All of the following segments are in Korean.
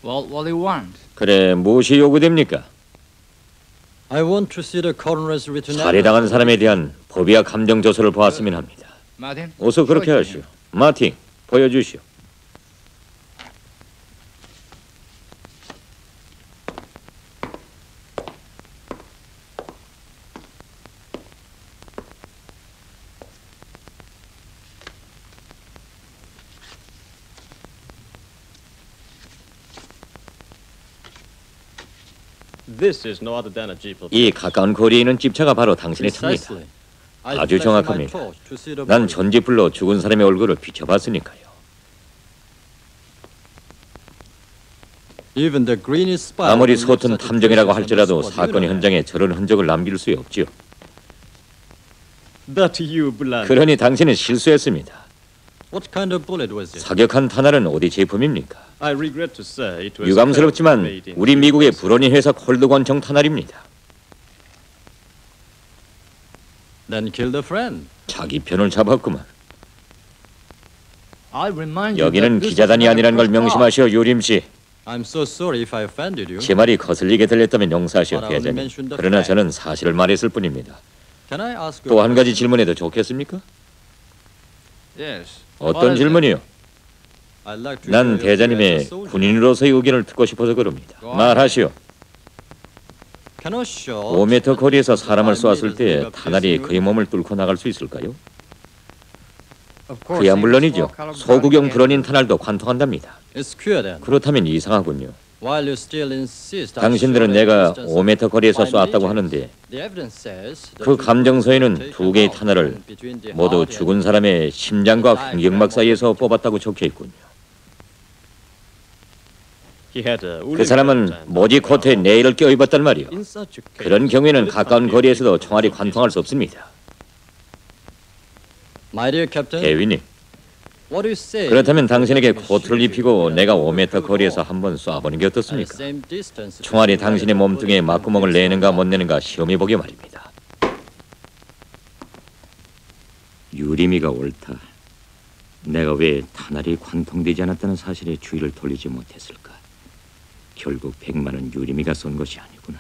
Well, what do you want? 그래, 무엇이 요구됩니까? I want to see the coroner's written 살해당한 사람에 대한 법의와 감정 조서를 보았으면 합니다. Martin? 어서 그렇게 하시오. 마틴, 보여주시오. 이 가까운 거리에 있는 집차가 바로 당신의 차입니다. 아주 정확합니다. 난 전지불로 죽은 사람의 얼굴을 비춰봤으니까요. 아무리 서툰 탐정이라고 할지라도 사건의 현장에 저런 흔적을 남길 수 없지요. 그러니 당신은 실수했습니다. 사격한 탄알은 어디 제품입니까? 유감스럽지만 우리 미국의 불원인 회사 콜드 권총 탄알입니다. 자기 편을 잡았구만. 여기는 기자단이 아니라는 걸 명심하시오, 유림 씨. 제 말이 거슬리게 들렸다면 용서하시오, 대장님. 그러나 저는 사실을 말했을 뿐입니다. 또 한 가지 질문해도 좋겠습니까? 어떤 질문이요? 난 대장님의 군인으로서의 의견을 듣고 싶어서 그럽니다. 말하시오. 5m 거리에서 사람을 쏘았을 때 탄알이 그의 몸을 뚫고 나갈 수 있을까요? 그야 물론이죠. 소구경 불원인 탄알도 관통한답니다. 그렇다면 이상하군요. 당신들은 내가 5m 거리에서 쏘았다고 하는데 그 감정서에는 두 개의 탄알을 모두 죽은 사람의 심장과 횡격막 사이에서 뽑았다고 적혀있군요. 그 사람은 모지 코트에 네일을 껴입었단 말이오. 그런 경우에는 가까운 거리에서도 총알이 관통할 수 없습니다. 대위님, 그렇다면 당신에게 코트를 입히고 내가 5m 거리에서 한번 쏴보는 게 어떻습니까? 총알이 당신의 몸뚱이에 막구멍을 내는가 못 내는가 시험해보게 말입니다. 유림이가 옳다. 내가 왜 탄알이 관통되지 않았다는 사실에 주의를 돌리지 못했을까? 결국 100만원 유림이가 쏜 것이 아니구나.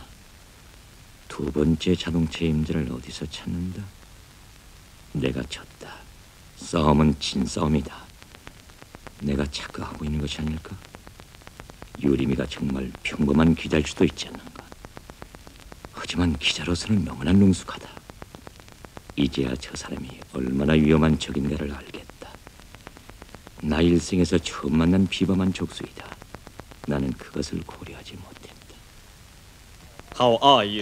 두 번째 자동차 임자를 어디서 찾는다? 내가 졌다. 싸움은 진싸움이다. 내가 착각하고 있는 것이 아닐까? 유림이가 정말 평범한 기자일 수도 있지 않는가? 하지만 기자로서는 너무나 능숙하다. 이제야 저 사람이 얼마나 위험한 적인가를 알겠다. 나 일생에서 처음 만난 비범한 족수이다. 나는 그것을 고려하지 못했다.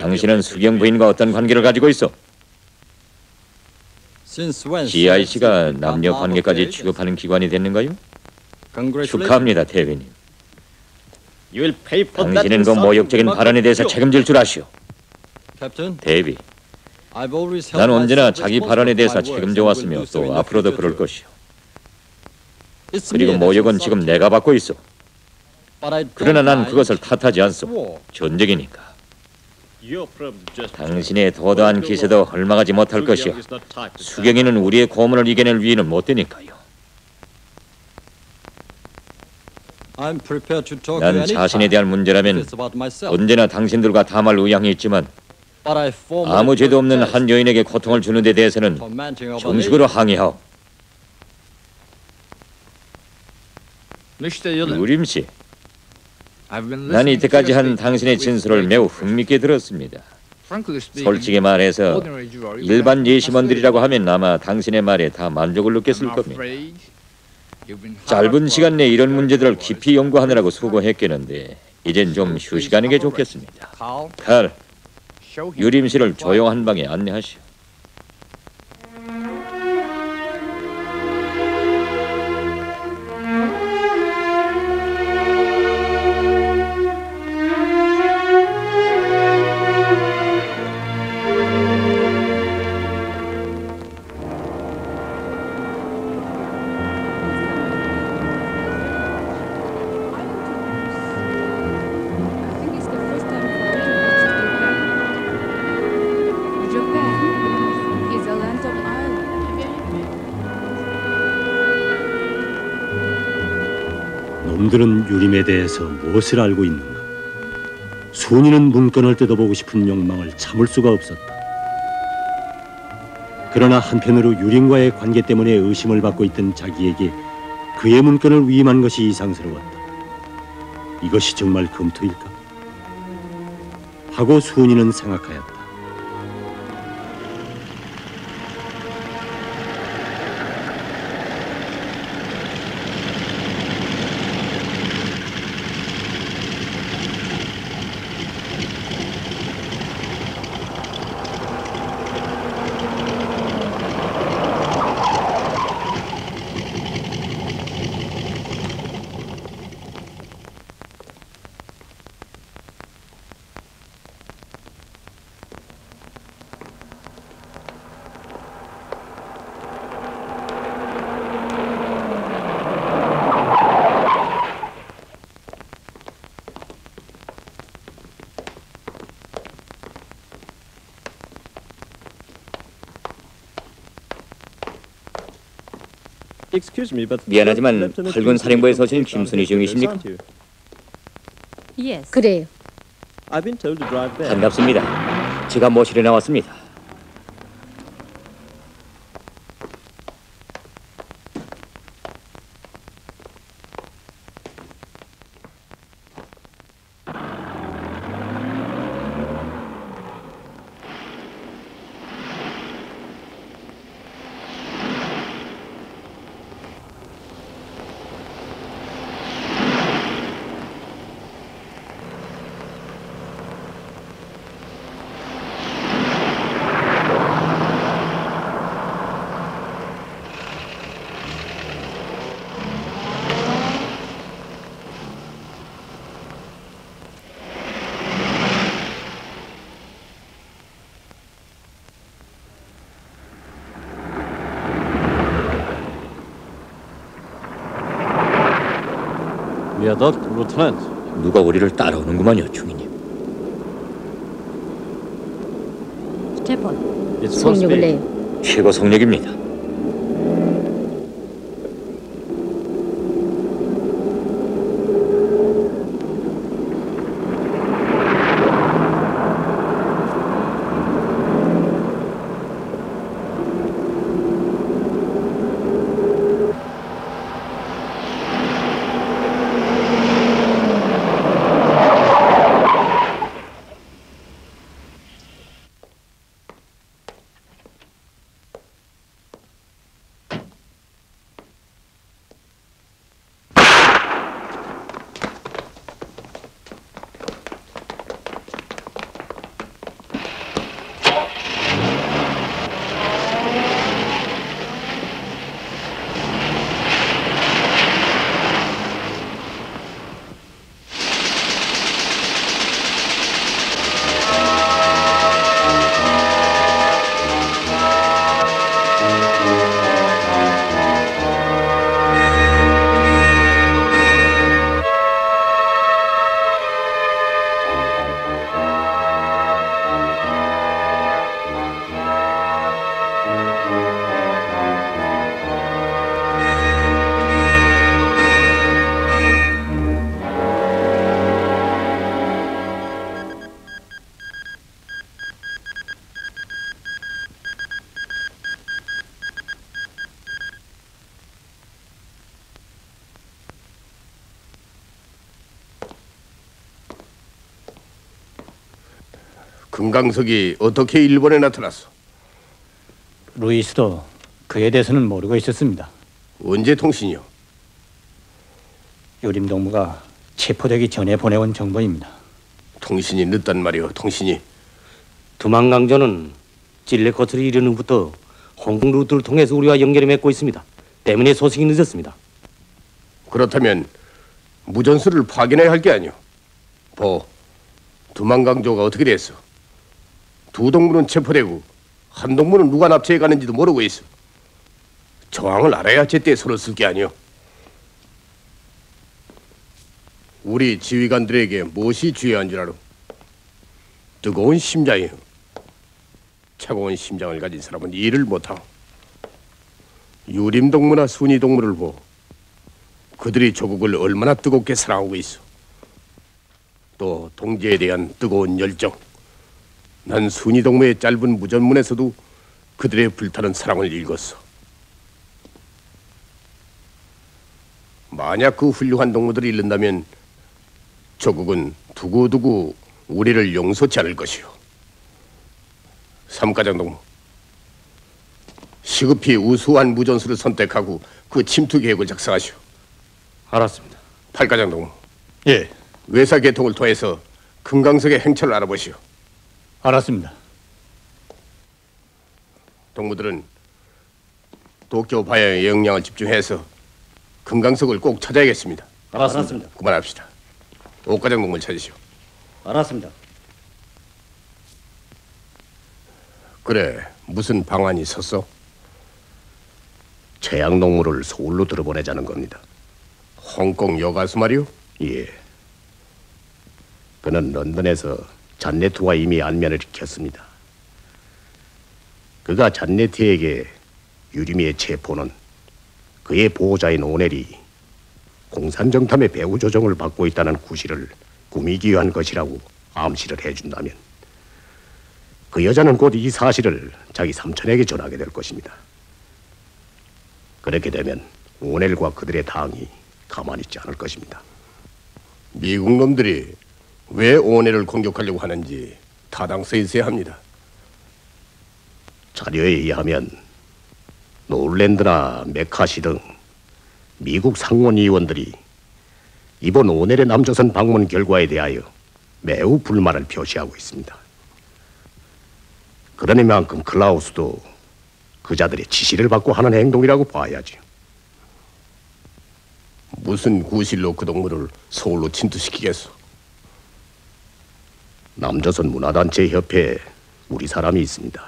당신은 수경 부인과 어떤 관계를 가지고 있어? GIC가 남녀 관계까지 취급하는 기관이 됐는가요? 축하합니다, 대위님. 당신은 그 모욕적인 발언에 대해서 책임질 줄 아시오. 대위, 난 언제나 자기 발언에 대해서 책임져 왔으며 또 앞으로도 그럴 것이오. 그리고 모욕은 지금 내가 받고 있어. 그러나 난 그것을 탓하지 않소. 전적이니까. 당신의 도도한 기세도 헐망하지 못할 것이오. 수경이는 우리의 고문을 이겨낼 위인은 못 되니까요. 난 자신에 대한 문제라면 언제나 당신들과 담할 의향이 있지만 아무 죄도 없는 한 여인에게 고통을 주는 데 대해서는 정식으로 항의하오. 유림 씨, 난 이때까지 한 당신의 진술을 매우 흥미있게 들었습니다. 솔직히 말해서 일반 예심원들이라고 하면 아마 당신의 말에 다 만족을 느꼈을 겁니다. 짧은 시간 내에 이런 문제들을 깊이 연구하느라고 수고했겠는데 이젠 좀 휴식하는 게 좋겠습니다. 칼, 유림 씨를 조용한 방에 안내하시오. Japan. 놈들은 유림에 대해서 무엇을 알고 있는가? 순이는 문건을 뜯어보고 싶은 욕망을 참을 수가 없었다. 그러나 한편으로 유림과의 관계 때문에 의심을 받고 있던 자기에게 그의 문건을 위임한 것이 이상스러웠다. 이것이 정말 검토일까? 하고 순이는 생각하였다. 미안하지만 팔군 사령부에서 오신 김순희 중이십니까? 그래요. 반갑습니다. 제가 모시러 나왔습니다. Viaduct, Lieutenant. 누가 우리를 따라오는구만요, 중위님. 스테판. It's supposed to 속력을 be. 내요. 최고 속력입니다. 금강석이 어떻게 일본에 나타났어? 루이스도 그에 대해서는 모르고 있었습니다. 언제 통신이요? 유림 동무가 체포되기 전에 보내온 정보입니다. 통신이 늦단 말이오. 통신이. 두만강전은 찔레코트를 이르는 후부터 홍콩 루트를 통해서 우리와 연결을 맺고 있습니다. 때문에 소식이 늦었습니다. 그렇다면 무전수를 파견해야 할 게 아니오. 보, 두만강조가 어떻게 됐어? 두 동무는 체포되고 한 동무는 누가 납치해 가는지도 모르고 있어. 정황을 알아야 제때 손을 쓸 게 아니오. 우리 지휘관들에게 무엇이 중요한 줄 알아? 뜨거운 심장이요. 차가운 심장을 가진 사람은 일을 못하오. 유림 동무나 순이 동무를 보고 그들이 조국을 얼마나 뜨겁게 사랑하고 있어. 또 동지에 대한 뜨거운 열정. 난 순이동무의 짧은 무전문에서도 그들의 불타는 사랑을 읽었어. 만약 그 훌륭한 동무들이 잃는다면 조국은 두고두고 우리를 용서치 않을 것이오. 삼가장 동무, 시급히 우수한 무전수를 선택하고 그 침투 계획을 작성하시오. 알았습니다. 팔가장 동무, 예, 외사 계통을 통해서 금강석의 행처를 알아보시오. 알았습니다. 동무들은 도쿄 바야에 역량을 집중해서 금강석을 꼭 찾아야겠습니다. 알았습니다. 그만합시다. 옥가장 동무를 찾으시오. 알았습니다. 그래, 무슨 방안이 있었어? 최양 농무를 서울로 들어보내자는 겁니다. 홍콩 여가수 말이오? 예. 그는 런던에서 잔네트와 이미 안면을 익혔습니다. 그가 잔네트에게 유리미의 체포는 그의 보호자인 오넬이 공산정탐의 배후 조정을 받고 있다는 구실을 꾸미기 위한 것이라고 암시를 해준다면 그 여자는 곧 이 사실을 자기 삼촌에게 전하게 될 것입니다. 그렇게 되면 오넬과 그들의 당이 가만히 있지 않을 것입니다. 미국 놈들이 왜 오네를 공격하려고 하는지 타당성이 있어야 합니다. 자료에 의하면 노을랜드나 메카시 등 미국 상원의원들이 이번 오넬의 남조선 방문 결과에 대하여 매우 불만을 표시하고 있습니다. 그러니만큼 클라우스도 그자들의 지시를 받고 하는 행동이라고 봐야죠. 무슨 구실로 그 동물을 서울로 침투시키겠소? 남조선 문화단체 협회에 우리 사람이 있습니다.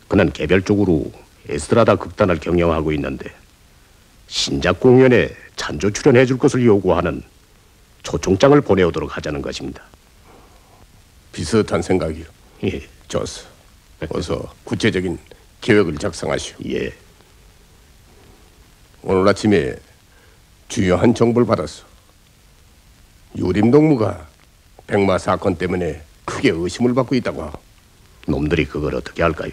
그는 개별적으로 에스트라다 극단을 경영하고 있는데 신작 공연에 찬조 출연해 줄 것을 요구하는 초청장을 보내오도록 하자는 것입니다. 비슷한 생각이요. 예, 좋소. 어서 구체적인 계획을 작성하시오. 예. 오늘 아침에 중요한 정보를 받았어. 유림동무가 백마 사건 때문에 크게 의심을 받고 있다고 하고. 놈들이 그걸 어떻게 할까요?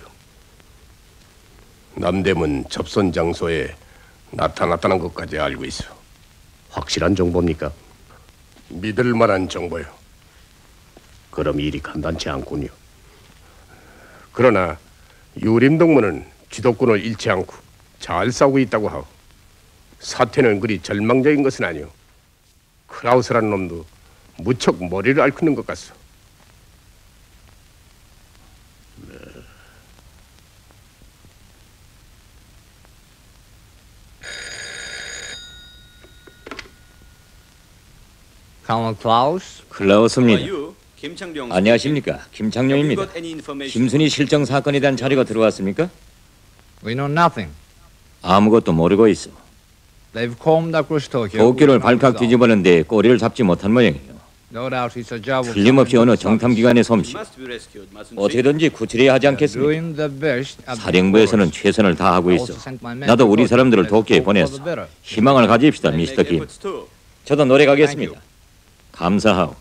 남대문 접선 장소에 나타났다는 것까지 알고 있어. 확실한 정보입니까? 믿을 만한 정보요. 그럼 일이 간단치 않군요. 그러나 유림동무는 주도권을 잃지 않고 잘 싸우고 있다고 하고 사태는 그리 절망적인 것은 아니오. 크라우스라는 놈도 무척 머리를 앓는 것 같소. Colonel Klaus? 클라우스입니다. 안녕하십니까, 김창룡입니다. 김순희 실종 사건에 대한 자료가 들어왔습니까? We know nothing. 아무것도 모르고 있어. They've combed across Tokyo. 도쿄를 발칵 뒤집었는데 꼬리를 잡지 못한 모양이에요. No doubt it's a job of 틀림없이 어느 some 정탐기관의 솜씨. 어떻게든지 구출해야 하지 않겠습니까? doing the best at the 사령부에서는 headquarters. 최선을 다하고 I 있어. also sent my men 나도 to 우리 Tokyo. 사람들을 Let's 도쿄에 hope for the 보냈어. better. 희망을 가집시다, 미스터 김. 저도 노래 가겠습니다. 감사하오.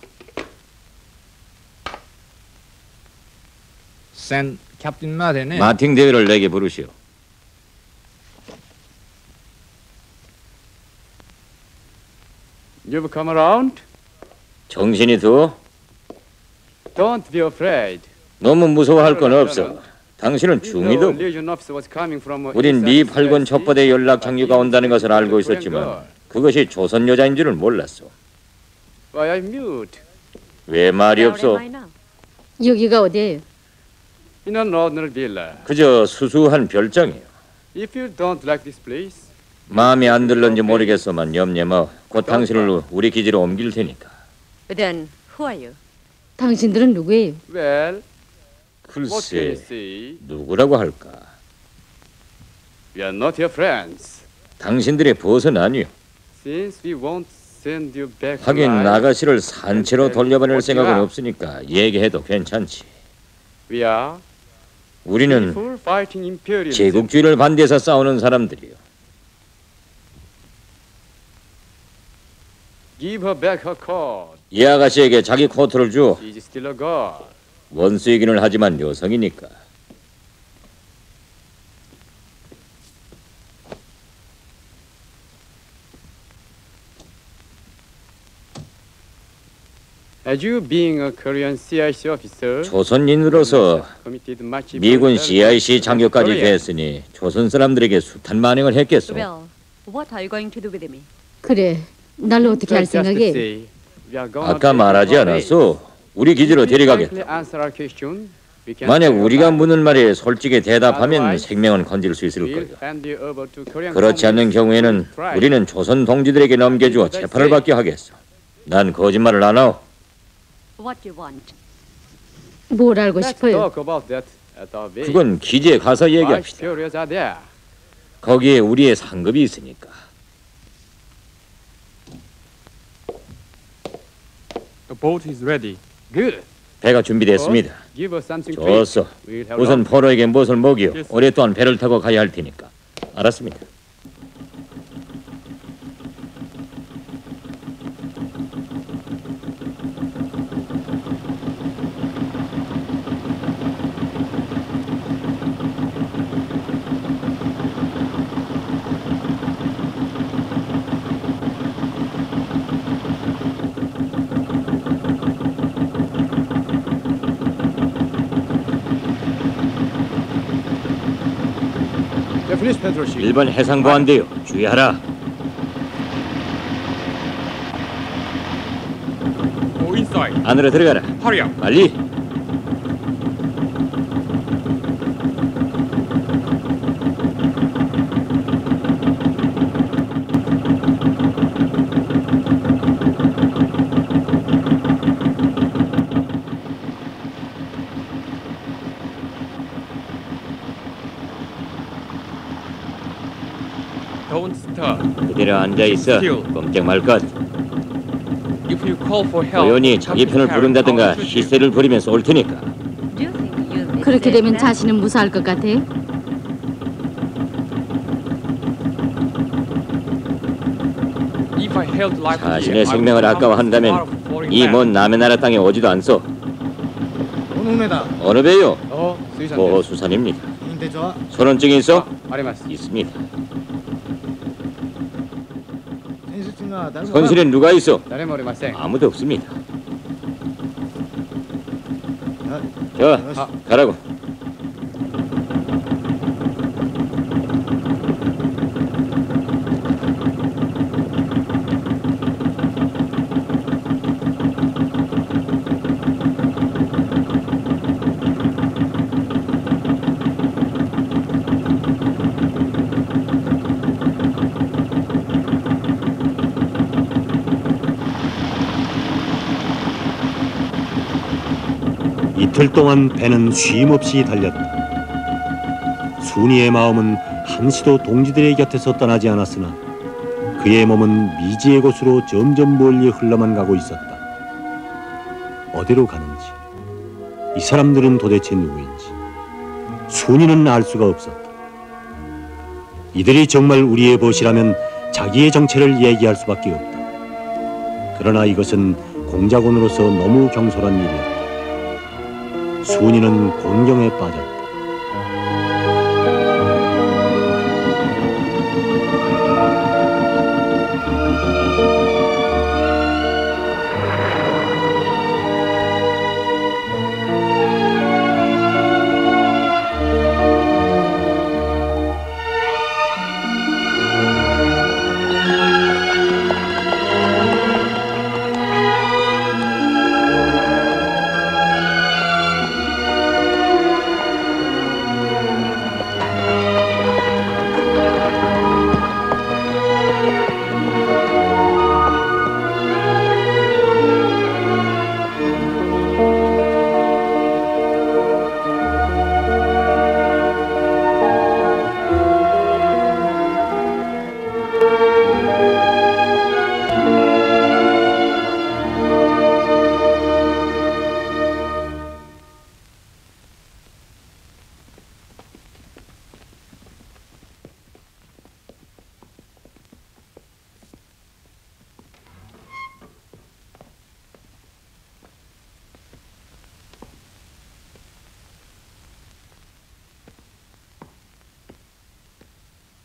Send Captain Martin in. 마팅 대회를 내게 부르시오. You've come around? 정신이 두어? Don't be afraid. 너무 무서워할 건 없어. 당신은 중위도. Legion officer was coming from 우린 east 미 and 8군 west. 첩보대 연락 장류가 온다는 것을 알고 있었지만 그것이 조선 여자인 줄은 몰랐어. Why I'm mute? 왜 말이 없어? 여기가 어디예요? In an ordinary villa. 그저 수수한 별장이에요. If you don't like this place, 마음에 안 들는지 모르겠어만 염려마. 곧 당신을 우리 기지로 옮길 테니까. Then who are you? 당신들은 누구예요? well, what can you 글쎄, say? 누구라고 할까? We are not your friends. 당신들의 벗은 아니요. Since we won't send you back 하긴 alive, 나가시를 산채로 돌려보낼 생각은 없으니까 얘기해도 괜찮지. we are 우리는 people fighting imperialism. 제국주의를 반대해서 싸우는 사람들이요. Give her back her coat. 이 아가씨에게 자기 코트를 줘. She's still a girl. 원수이기는 하지만 여성이니까. As you being a Korean CIC officer, 조선인으로서 committed much 미군 brutality CIC 장교까지 Korea. 됐으니 조선 사람들에게 숱한 만행을 했겠소. Well, what are you going to do with me? 그래, 날 어떻게 할 Just to 생각에? say, we are gonna 아까 take 말하지 our race. 않았소? 우리 기지로 If you 데려가겠다. frankly answer our question, we can 만약 save your 우리가 life. 묻는 말에 솔직히 대답하면 Otherwise, 생명은 건질 수 있을 We'll 거야. hand you over to Korean 그렇지 않는 communists 경우에는 to try. 우리는 조선 동지들에게 넘겨주어 재판을 받게 하겠소. 난 거짓말을 안 하오. What do you want? 뭘 알고 Let's 싶어요? talk about that at our base. 그건 기지에 가서 Five 얘기합시다. superiors are there. 거기에 우리의 상급이 있으니까. The boat is ready. Good. 배가 준비됐습니다. Give us something to eat. 좋소. We'll have 우선 lunch. 포로에게 무엇을 먹이오. 오랫동안 배를 타고 가야 할 테니까. 알았습니다. Japanese patrol ship. 일본 해상보안대요. 주의하라. Go inside. 안으로 들어가라. Hurry up. 빨리. Don't stop. 그대로 앉아 있어. 꼼짝 말 것. If you call for help, 조연히 자기 편을 부른다든가 희세를 부리면 쏠 테니까. Do you think you 그렇게 되면 자신은 무사할 것 같아? If I held life here, 자신의 I 생명을 would come 아까워한다면 far foreign 이 land. 먼 남의 나라 땅에 오지도 않소. 오늘매다. 어느 배요? 수의사님. 보호수산입니다. 인대죠. 선원증이 있어? 아리마스. 있습니다. 선실증아 다른 거. 선실엔 누가 있어? 誰もおりません。 아무도 없습니다. 자, 가라고. 이틀 동안 배는 쉼없이 달렸다. 순이의 마음은 한시도 동지들의 곁에서 떠나지 않았으나 그의 몸은 미지의 곳으로 점점 멀리 흘러만 가고 있었다. 어디로 가는지, 이 사람들은 도대체 누구인지 순이는 알 수가 없었다. 이들이 정말 우리의 벗이라면 자기의 정체를 얘기할 수밖에 없다. 그러나 이것은 공작원으로서 너무 경솔한 일이었다. 순이는 곤경에 빠졌다.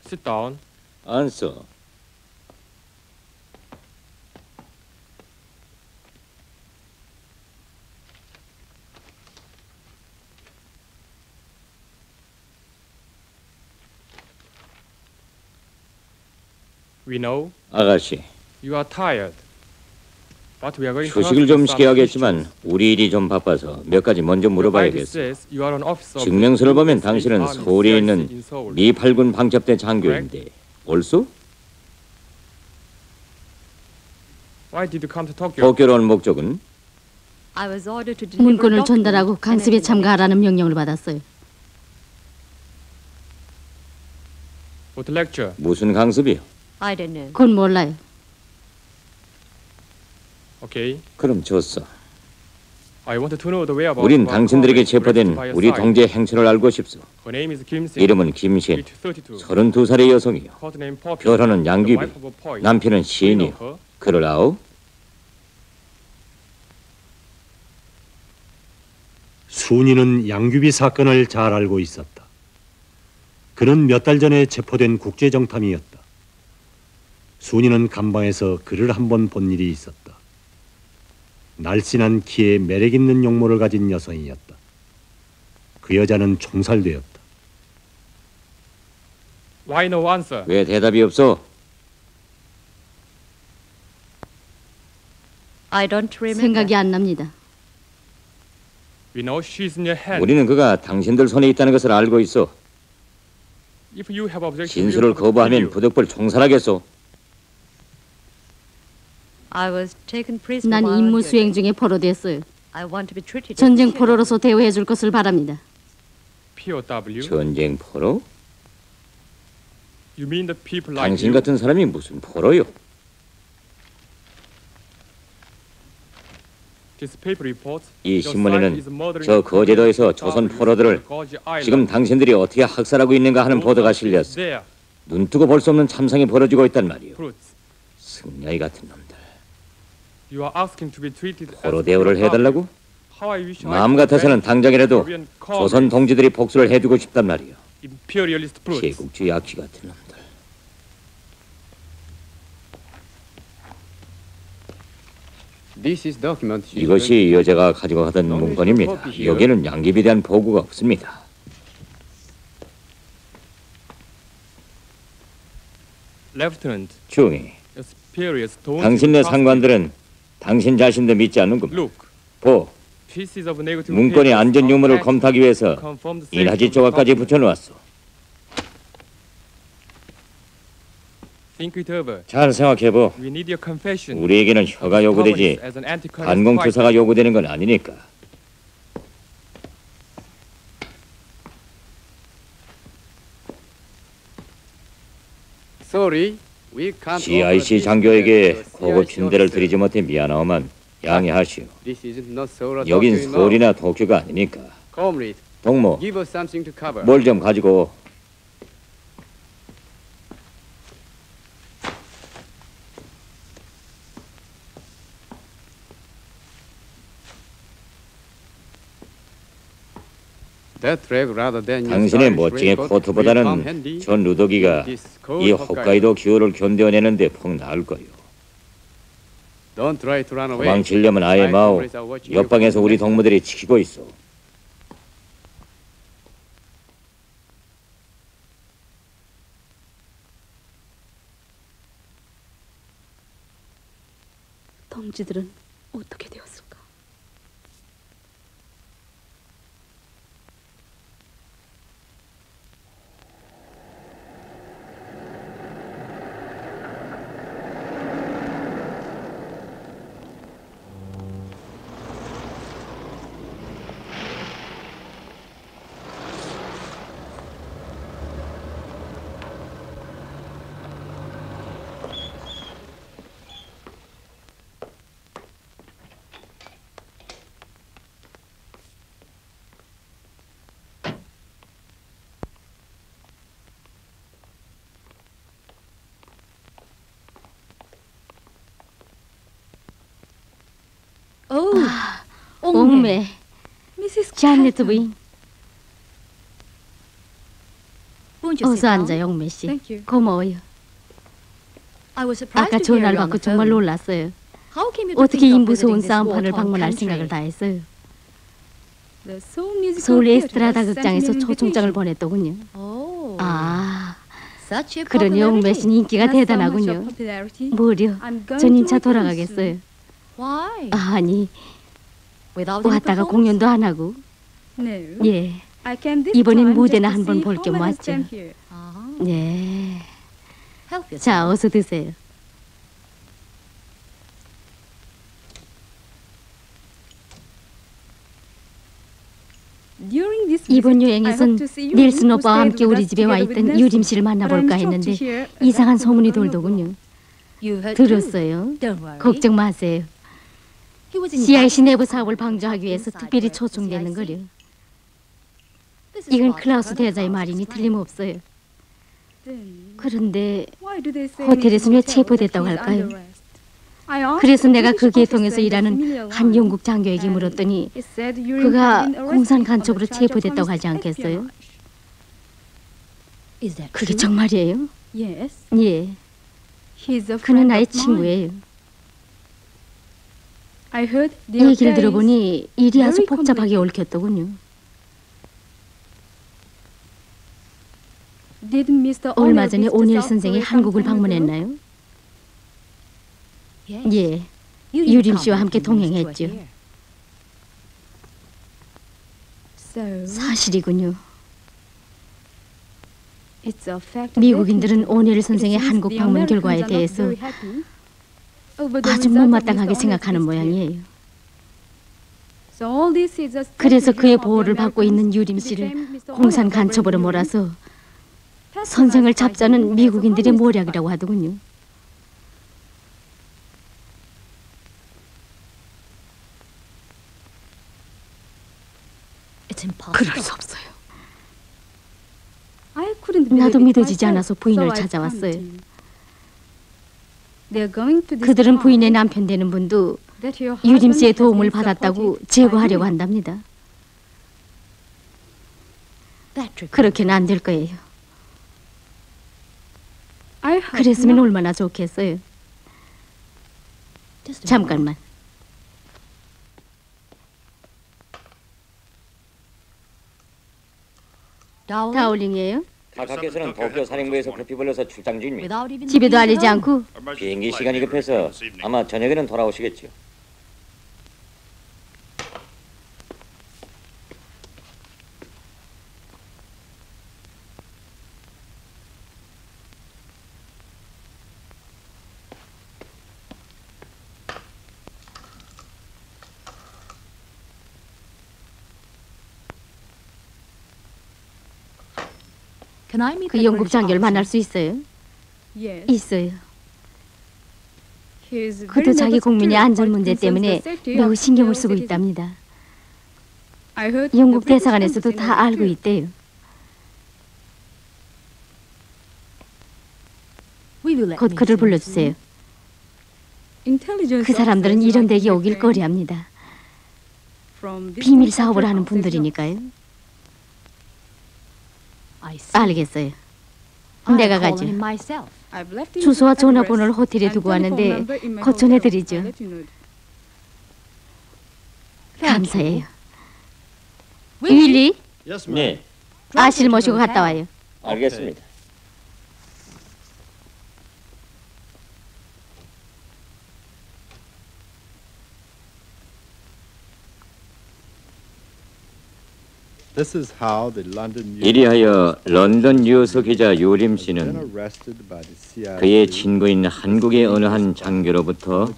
Sit down. 앉소. We know 아가씨, you are tired. But we are going to 휴식을 ask 좀 you some 시켜야겠지만 우리 일이 좀 바빠서 몇 가지 먼저 questions. 물어봐야겠어. Says you are an officer of 증명서를 the 보면 State 당신은 Army 서울에 CIC 있는 in Seoul. 미 8군 방첩대 장교인데 옳소? Why did you come to Tokyo? 도쿄로 온 목적은? I was ordered to deliver 문건을 documents 전달하고 and 강습에 information. 참가하라는 명령을 받았어요. What lecture? 무슨 강습이요? I don't know. 그건 몰라요. Okay. 그럼 좋소. I wanted to know the whereabouts 우린 of our 당신들에게 colleague 체포된 arrested by your 우리 side. 동지의 행체를 알고 싶소. Her name is Kim Sin. 이름은 김신, age 32. 32살의 여성이요. Court name Poppy. 결혼은 The 양귀비, wife of a poet. 남편은 Do you know 시인이요. her? 그러라오? 순이는 양귀비 사건을 잘 알고 있었다. 그는 몇 달 전에 체포된 국제정탐이었다. 순이는 감방에서 그를 한 번 본 일이 있었다. 날씬한 키에 매력 있는 용모를 가진 여성이었다. 그 여자는 총살되었다. Why no answer? 왜 대답이 없어? I don't remember. 생각이 안 납니다. We know she's in your hand. 우리는 그가 당신들 손에 있다는 것을 알고 있어. If you have objection, 진술을 거부하면 부득불 총살하겠소. I was taken prisoner 난 while 임무 on 수행 duty. 중에 포로됐어요. I want to be treated as 전쟁 a hero. 포로로서 대우해 줄 것을 바랍니다. POW? 전쟁 포로? You mean the people like 당신 you? 같은 사람이 무슨 포로요? This paper reports 이 your side 신문에는 is murdering 저 거제도에서 the 조선 W's 포로들을 on Goji Island. 지금 당신들이 어떻게 학살하고 있는가 하는 보도가 실렸어. There, 눈뜨고 볼 수 없는 참상이 벌어지고 있단 말이오. fruits. 승려이 같은 놈들. You are asking to be treated as 포로 대우를 POW. 해달라고? How I wish I 마음 could 같아서는 grant 당장이라도 Korean 조선 comrades 동지들이 복수를 해주고 싶단 말이오. imperialist fruits. 제국주의 악취 같은 놈들. This is document. 이것이 여자가 가지고 가던 문건입니다. 여기에는 양귀비에 대한 보고가 없습니다. Lieutenant, 중이, your superiors don't 당신네 trust 상관들은 당신 자신도 믿지 me. 않는군. Look, 보, pieces of negative 문건의 papers 안전 are 유무를 attached 검토하기 위해서 to confirm the safety 인하지 of the 조각까지 document. 붙여놓았어. Think it over. 잘 생각해보. We need your confession. 우리에게는 혀가 요구되지 As an anti-communist 반공투사가 요구되는 건 아니니까. Sorry, we can't. CIC 장교에게 고급 침대를 드리지 못해 미안하오만 양해하시오. This is not Seoul or 여긴 Tokyo, no. 서울이나 도쿄가 아니니까. Comrade, 동무, give us something to cover. 뭘 좀 가지고. That rag rather than your 당신의 stylish 멋쟁이 raincoat will come 코트보다는 handy 저 누더기가 in this cold 이 Hokkaido. 홋카이도 기후를 견뎌내는데 폭 나을 거요. Don't try to run away. 도망치려면 아예 My 마오. comrades are watching you 옆방에서 from 우리 the 동무들이 지키고 있어. 동지들은 어떻게 되었을까? 옥매, 자네트 부인. 어서 앉아, 영매 씨. 고마워요. 아까 전화를 받고 정말 놀랐어요. 어떻게 이 무서운 싸움판을 방문할 생각을 다 했어요. 서울 에스트라다 극장에서 초청장을 보냈더군요. 아, 그러니 영매 씨는 인기가 대단하군요. 뭐려, 전인차 돌아가겠어요. 아니, 왔다가 공연도 안 하고. 예, 이번엔 무대나 한번 볼 겸 왔죠. 네. 자, 어서 드세요. 이번 여행에선 닐슨 오빠와 함께 우리 집에 와 있던 유림 씨를 만나볼까 했는데 이상한 소문이 돌더군요. 들었어요. 걱정 마세요. CIC 내부 사업을 방조하기 위해서 특별히 초청되는 거려. 이건 클라우스 대자의 말이니 틀림없어요. 그런데 호텔에서 왜 체포됐다고 할까요? 그래서 내가 그 계통에서 일하는 한 영국 장교에게 물었더니 그가 공산 간첩으로 체포됐다고 하지 않겠어요? 그게 정말이에요? 예. 그는 나의 친구예요. 얘기를 들어보니 일이 아주 복잡하게 얽혔더군요. 얼마 전에 오닐 선생이 한국을 방문했나요? 예, 유림 씨와 함께 동행했죠. 사실이군요. 미국인들은 오닐 선생의 한국 방문 결과에 대해서 아주 못마땅하게 생각하는 모양이에요. 그래서 그의 보호를 받고 있는 유림 씨를 공산 간첩으로 몰아서 선생을 잡자는 미국인들의 모략이라고 하더군요. 그럴 수 없어요. 나도 믿어지지 않아서 부인을 찾아왔어요. 그들은 부인의 남편 되는 분도 유림 씨의 도움을 받았다고 제거하려고 한답니다. 그렇게는 안 될 거예요. 그랬으면 얼마나 좋겠어요. 잠깐만. 다울링이에요? 각하께서는 도쿄 사령부에서 급히 불러서 출장 중입니다. 집에도 알리지 않고? 비행기 시간이 급해서 아마 저녁에는 돌아오시겠죠. 그 영국 장교를 만날 수 있어요? 있어요. 그도 자기 국민의 안전 문제 때문에 매우 신경을 쓰고 있답니다. 영국 대사관에서도 다 알고 있대요. 곧 그를 불러주세요. 그 사람들은 이런 댁에 오길 꺼려합니다. 비밀 사업을 하는 분들이니까요. 알겠어요. 내가 가죠. 주소와 전화번호를 호텔에 두고 왔는데 곧 전해드리죠. 감사해요. 윌리? 네. 아씨를 모시고 갔다 와요. 알겠습니다. 이리하여 런던 뉴스 기자 유림 씨는 그의 친구인 한국의 어느 한 장교로부터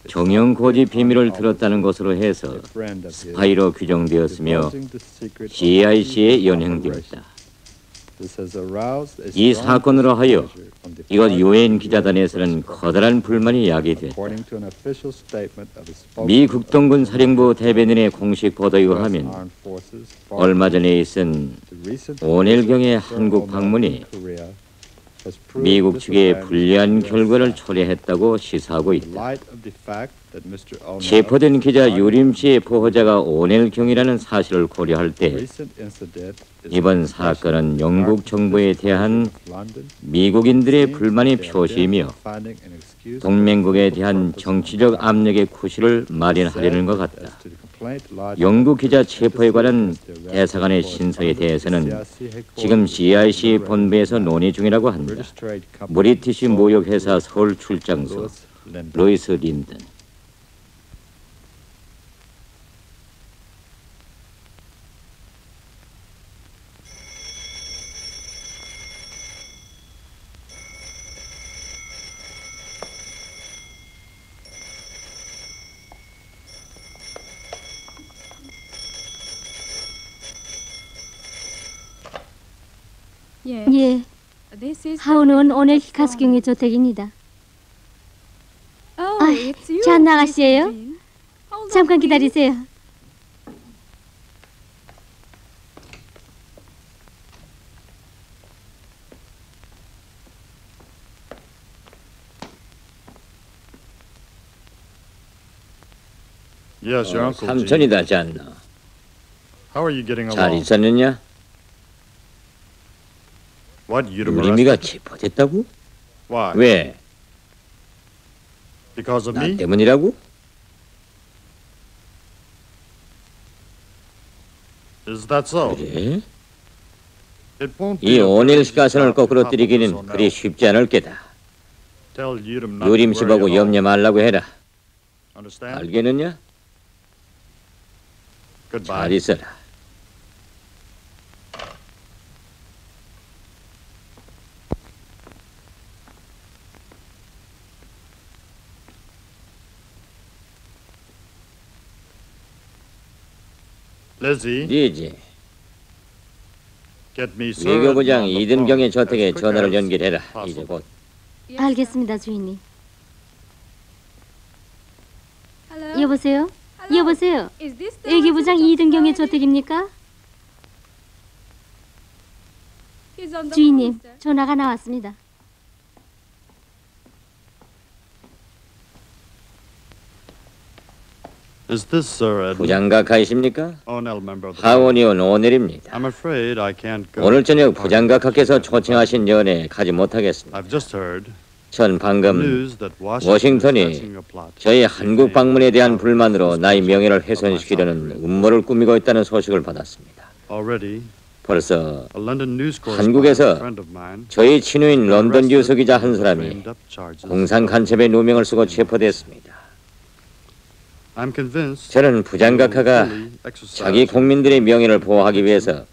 정형 고지 비밀을 들었다는 것으로 해서 스파이로 규정되었으며 CIC에 연행되었다. 이 사건으로 하여 이곳 UN 기자단에서는 커다란 불만이 야기됐다. 미 국동군 사령부 대변인의 공식 보도에 의하면 얼마 전에 있은 오넬경의 한국 방문이 미국 측에 불리한 결과를 초래했다고 시사하고 있다. 체포된 기자 유림 씨의 보호자가 오넬 경이라는 사실을 고려할 때 이번 사건은 영국 정부에 대한 미국인들의 불만의 표시이며 동맹국에 대한 정치적 압력의 구실을 마련하려는 것 같다. 영국 기자 체포에 관한 대사관의 신서에 대해서는 지금 CIC 본부에서 논의 중이라고 한다. 브리티시 무역회사 서울 출장소 로이스 린든. 예, 하우는 오늘 히카스경의 저택입니다. 잔 아가씨예요? 잠깐 기다리세요. 삼촌이다, 잔나. 잘 있었느냐? 유림이가 체포됐다고? 왜? 나 때문이라고? 그래? 이 오닐 시가선을 거꾸로 들이기는 그리 쉽지 않을 게다. 유림 씨 보고 염려 말라고 해라. 알겠느냐? 잘 있어라. 리지, 외교부장 이든경의 저택에 전화를 연결해라. 이제 곧. 알겠습니다, 주인님. 여보세요? 여보세요? 외교부장 이든경의 저택입니까? 주인님, 전화가 나왔습니다. 부장각하이십니까? 하원의원 오넬입니다. 오늘 저녁 부장각하께서 초청하신 연회에 가지 못하겠습니다. 전 방금 워싱턴이 저희 한국 방문에 대한 불만으로 나의 명예를 훼손시키려는 음모를 꾸미고 있다는 소식을 받았습니다. 벌써 한국에서 저희 친구인 런던 뉴스 기자 한 사람이 공산 간첩의 누명을 쓰고 체포됐습니다. 저는 부장각하가 자기 국민들의 명예를 보호하기 위해서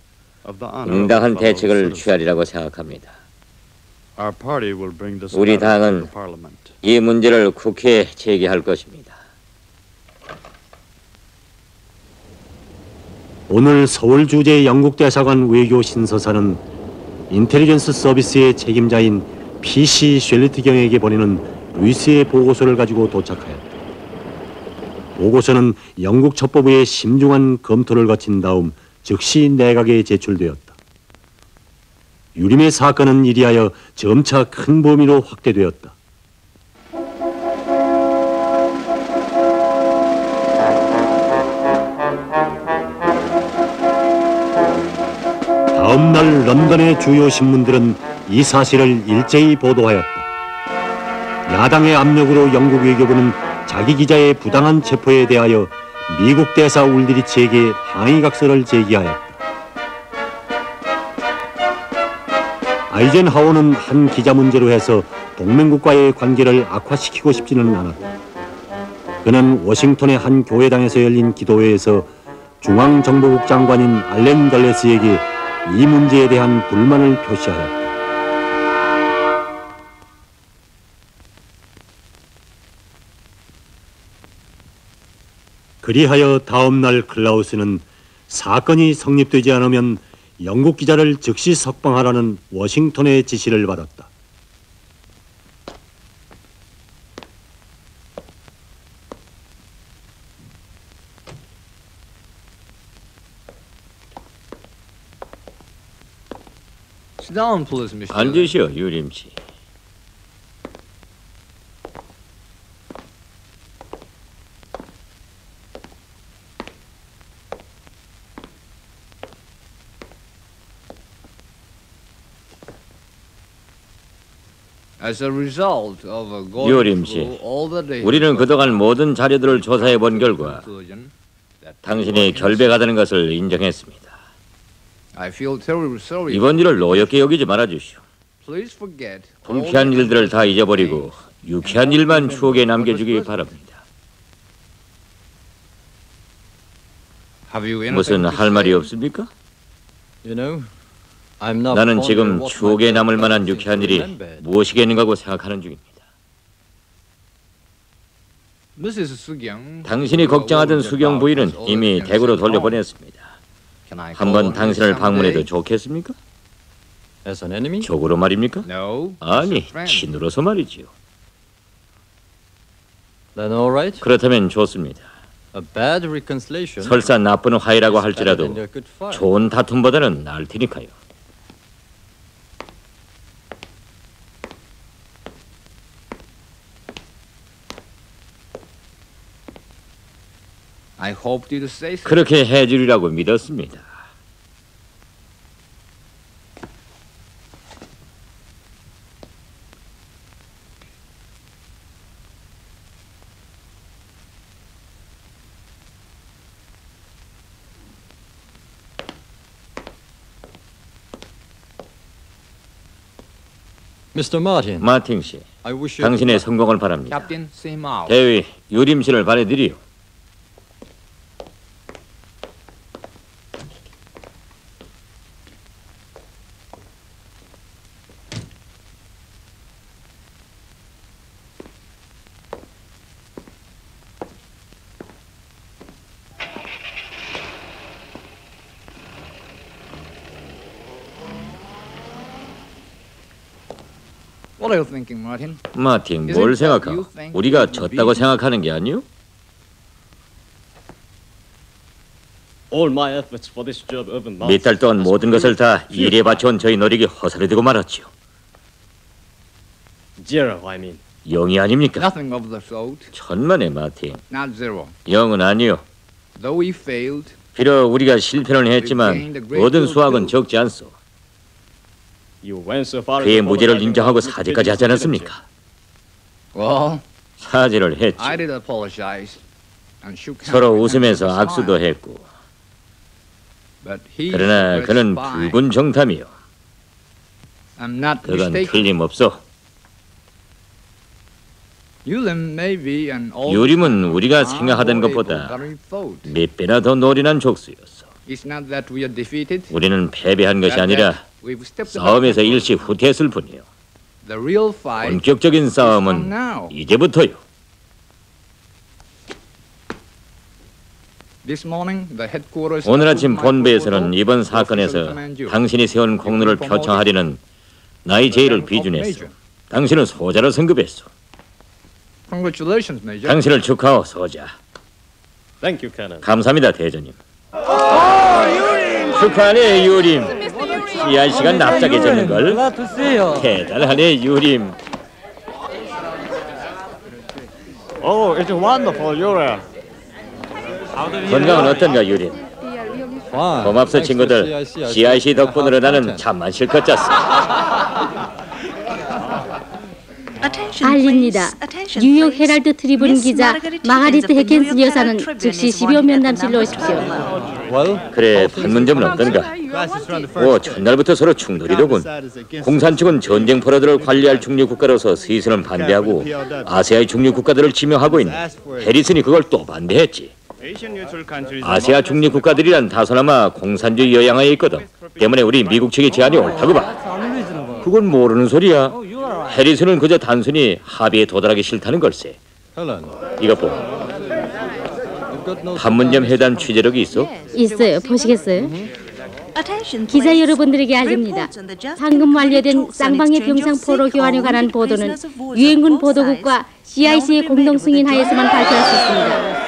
응당한 대책을 취하리라고 생각합니다. 우리 당은 이 문제를 국회에 제기할 것입니다. 오늘 서울 주재 영국 대사관 외교 신서사는 인텔리전스 서비스의 책임자인 PC 쉘리트경에게 보내는 루이스의 보고서를 가지고 도착하였다. 보고서는 영국 첩보부의 심중한 검토를 거친 다음 즉시 내각에 제출되었다. 유림의 사건은 이리하여 점차 큰 범위로 확대되었다. 다음 날 런던의 주요 신문들은 이 사실을 일제히 보도하였다. 야당의 압력으로 영국 외교부는 자기 기자의 부당한 체포에 대하여 미국 대사 울드리치에게 항의각서를 제기하였다. 아이젠하워는 한 기자 문제로 해서 동맹국과의 관계를 악화시키고 싶지는 않았다. 그는 워싱턴의 한 교회당에서 열린 기도회에서 중앙정보국 장관인 알렌 덜레스에게 이 문제에 대한 불만을 표시하였다. 그리하여 다음 날 클라우스는 사건이 성립되지 않으면 영국 기자를 즉시 석방하라는 워싱턴의 지시를 받았다. down, please, Mr. 앉으시오, 유림 씨. As a result of going 유림 씨, through all the data, 우리는 그동안 모든 자료들을 조사해 본 결과 당신이 결백하다는 것을 인정했습니다. I feel terribly sorry. 이번 일을 노엽게 여기지 말아주시오. Please forget. 불쾌한 일들을 다 잊어버리고 유쾌한 일만 추억에 남겨주기 바랍니다. 무슨 할 말이 없습니까? You know, I'm not 나는 fond 지금 of what 추억에 my 남을 만한 parents 유쾌한 일이 remembered. 무엇이겠는가고 생각하는 중입니다. Mrs. 수경, 당신이 걱정하던 수경 부인은 이미 대구로 돌려보냈습니다. 한번 당신을 방문해도 좋겠습니까? As an enemy? 적으로 말입니까? No. 아니, 친으로서 말이지요. Then all right. 그렇다면 좋습니다. A bad reconciliation. 설사 나쁜 화해라고 is better 할지라도 than a good fight. 좋은 다툼보다는 나을 테니까요. I hoped you to say so. 그렇게 해주리라고 믿었습니다. Mr. Martin, 마틴 씨, I wish you 당신의 성공을 바랍니다. Captain, see him out. 대위 유림 씨를 보내드리오. What are you thinking, Martin? 마틴, 뭘 생각하오? 우리가 졌다고 생각하는 게 아니오? 몇 달 동안 모든 것을 다 일에 바쳐온 저희 노력이 허사로 되고 말았지요. 영이 아닙니까? Nothing of the sort. 천만에 마틴. Not zero. 영은 아니요. Though we failed, 비록 우리가 실패는 했지만 모든 수확은 적지 않소. 그의 무죄를 인정하고 사죄까지 하지 않았습니까? well, 사죄를 했지. I did apologize and shook hands 서로 with him 웃으면서 with a 악수도 smile. 했고. But he 그러나 was 그는 spy. 붉은 정탐이요. I'm not 그건 mistaken. 틀림없어. Yulim may be an old 유림은 우리가 far 생각하던 more 것보다 able than we thought. 몇 배나 더 노련한 족수였어. It's not that we are defeated. 우리는 패배한 것이 but 아니라 that we've stepped 싸움에서 back. 일시 후퇴했을 뿐이요. The real fight 본격적인 is from 싸움은 now. 이제부터요. This morning, the headquarters 오늘 of 아침 my 본부에서는 proposal 이번 was 사건에서 to command you. 당신이 세운 공로를 표창하려는 나의 제의를 비준했어. 당신은 소자로 승급했어. Congratulations, Major. 당신을 축하하오, 소자. 감사합니다, 대전님. 축하하네, 유림. CRC가 납작해졌는걸. 대단하네, 유림. 건강은 어떤가, 유림? 고맙소, 친구들. CRC 덕분으로 나는 잠만 실컷 잤어. 알립니다. 뉴욕 헤럴드 트리뷴 기자 마가리트 해켄슨 여사는 즉시 12호 면담실로 오십시오. 그래, 판문점은 어떤가? 첫날부터 서로 충돌이더군. 공산 측은 전쟁 포로들을 관리할 중류 국가로서 스위스는 반대하고 아시아의 중류 국가들을 지명하고 있는 해리슨이 그걸 또 반대했지. 아시아 중류 국가들이란 다소나마 공산주의 영향하에 있거든. 때문에 우리 미국 측의 제안이 옳다고 봐. 그건 모르는 소리야. 해리슨은 그저 단순히 합의에 도달하기 싫다는 걸세. 이것 보. 판문점 회담 취재력이 있어? 있어요. 보시겠어요? 기자 여러분들에게 알립니다. 방금 완료된 쌍방의 병상 포로 교환에 관한 보도는 유엔군 보도국과 CIC의 공동 승인하에서만 발표할 수 있습니다.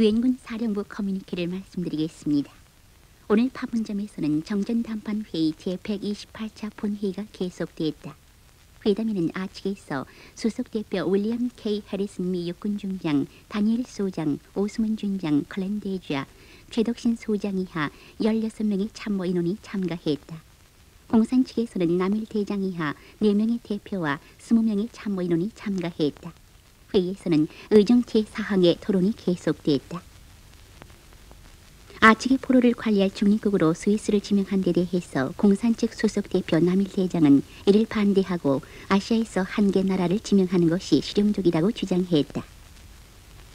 유엔군 사령부 커뮤니케를 말씀드리겠습니다. 오늘 파문점에서는 정전담판회의 제128차 본회의가 계속됐다. 회담에는 아측에서 수석대표 윌리엄 K. 해리슨 미 육군중장, 다니엘 소장, 오스문 중장, 클랜 대주아, 최덕신 소장 이하 16명의 참모 인원이 참가했다. 공산 측에서는 남일 대장 이하 4명의 대표와 20명의 참모 인원이 참가했다. 회의에서는 의정 제4항의 토론이 계속됐다. 아측의 포로를 관리할 중립국으로 스위스를 지명한 데 대해서 공산 측 소속 대표 남일 대장은 이를 반대하고 아시아에서 한 개 나라를 지명하는 것이 실용적이라고 주장했다.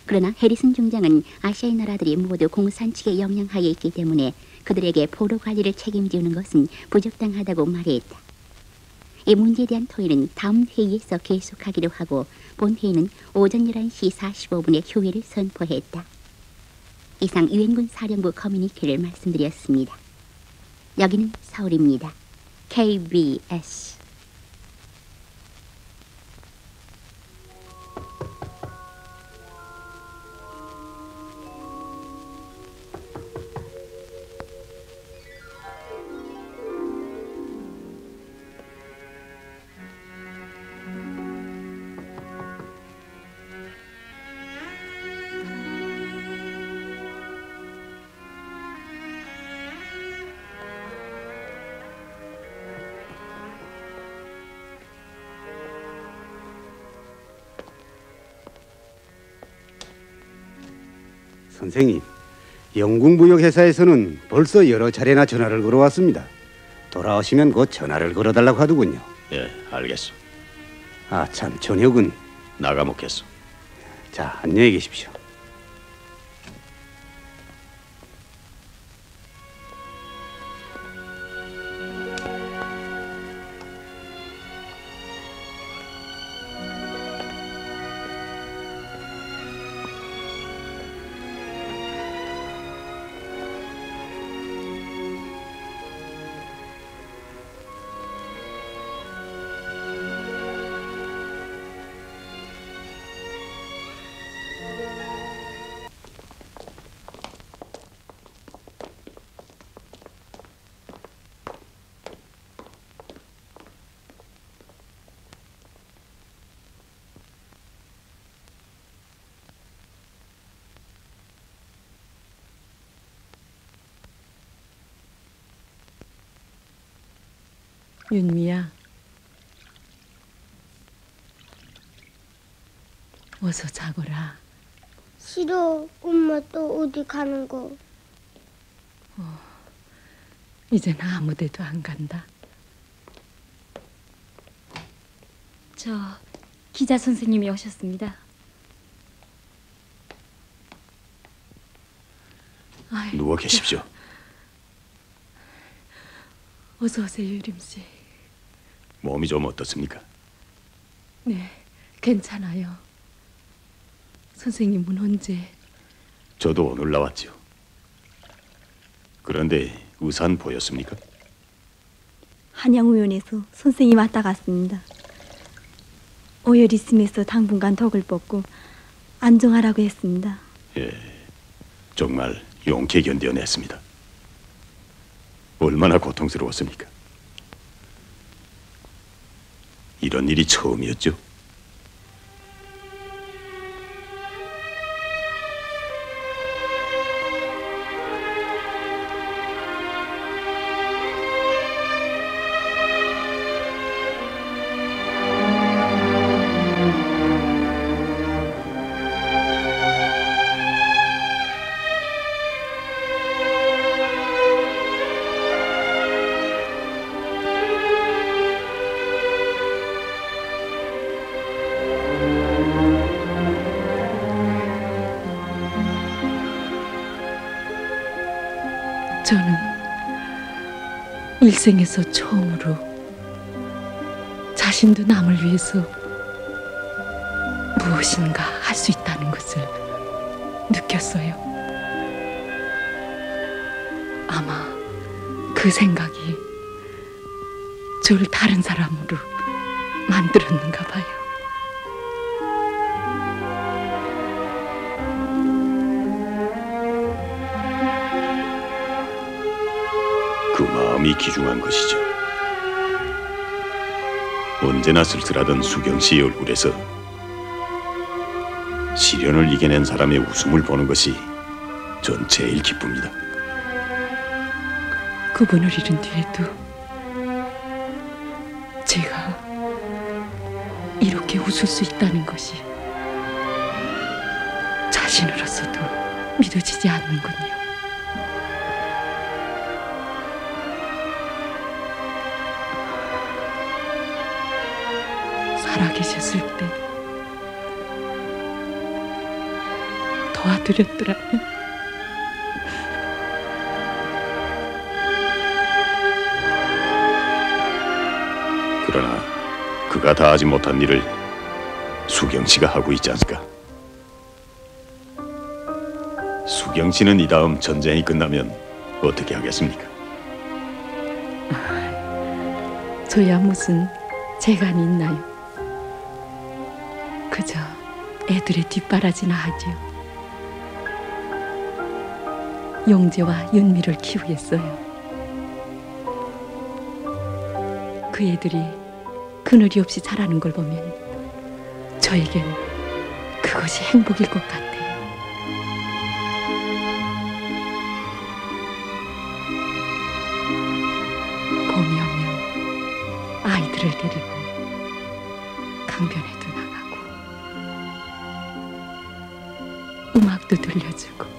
그러나 해리슨 중장은 아시아의 나라들이 모두 공산 측의 영향하에 있기 때문에 그들에게 포로 관리를 책임지는 것은 부적당하다고 말했다. 이 문제에 대한 토의는 다음 회의에서 계속하기로 하고 본회의는 오전 11시 45분에 휴회를 선포했다. 이상 유엔군 사령부 커뮤니케를 말씀드렸습니다. 여기는 서울입니다. KBS. 선생님, 영국무역회사에서는 벌써 여러 차례나 전화를 걸어왔습니다. 돌아오시면 곧 전화를 걸어달라고 하더군요. 예, 알겠소. 아, 참, 저녁은? 나가 먹겠소. 자, 안녕히 계십시오. 윤미야, 어서 자거라. 싫어. 엄마 또 어디 가는 거? 이제는 아무 데도 안 간다. 저 기자 선생님이 오셨습니다. 누워 계십시오. 어서 오세요, 유림 씨. 몸이 좀 어떻습니까? 네, 괜찮아요. 선생님은 언제? 저도 오늘 나왔죠. 그런데 의사는 보였습니까? 한양의원에서 선생님 왔다 갔습니다. 오열 있음에서 당분간 덕을 뻗고 안정하라고 했습니다. 예, 정말 용케 견뎌냈습니다. 얼마나 고통스러웠습니까? 이런 일이 처음이었죠. 저는 일생에서 처음으로 자신도 남을 위해서 무엇인가 할 수 있다는 것을 느꼈어요. 아마 그 생각이 저를 다른 사람으로 만들었는가 봐요. 마음이 귀중한 것이죠. 언제나 쓸쓸하던 수경 씨의 얼굴에서 시련을 이겨낸 사람의 웃음을 보는 것이 전 제일 기쁩니다. 그분을 잃은 뒤에도 제가 이렇게 웃을 수 있다는 것이 자신으로서도 믿어지지 않는군요. 살아계셨을 때 도와드렸더라면 그러나 그가 다 하지 못한 일을 수경 씨가 하고 있지 않을까? 수경 씨는 이 다음 전쟁이 끝나면 어떻게 하겠습니까? 저야 무슨 재간이 있나요? 그저 애들의 뒷바라지나 하죠. 용재와 윤미를 키우겠어요. 그 애들이 그늘이 없이 자라는 걸 보면 저에겐 그것이 행복일 것 같아요. 봄이 오면 아이들을 데리고 강변에도 나가고 음악도 들려주고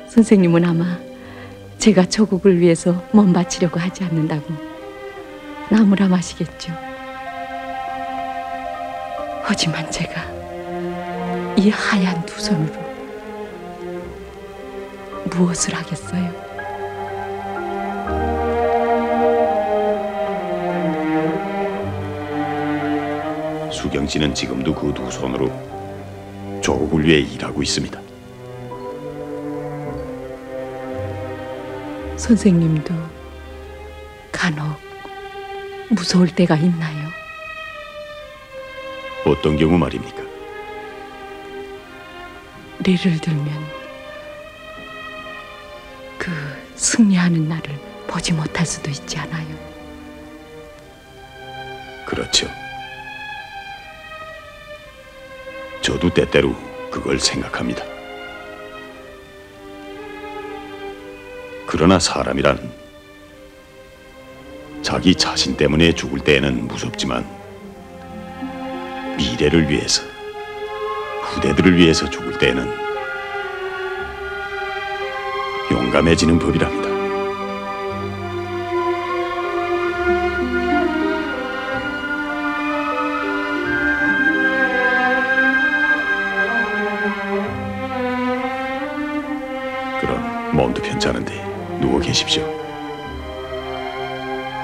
선생님은 아마 제가 조국을 위해서 몸 바치려고 하지 않는다고 나무라 마시겠죠. 하지만 제가 이 하얀 두 손으로 무엇을 하겠어요? 수경 씨는 지금도 그 두 손으로 조국을 위해 일하고 있습니다. 선생님도 간혹 무서울 때가 있나요? 어떤 경우 말입니까? 예를 들면 그 승리하는 날을 보지 못할 수도 있지 않아요? 그렇죠. 저도 때때로 그걸 생각합니다. 그러나 사람이란 자기 자신 때문에 죽을 때에는 무섭지만 미래를 위해서, 후대들을 위해서 죽을 때에는 용감해지는 법이랍니다. 그럼 몸도 편찮은데 누워 계십시오.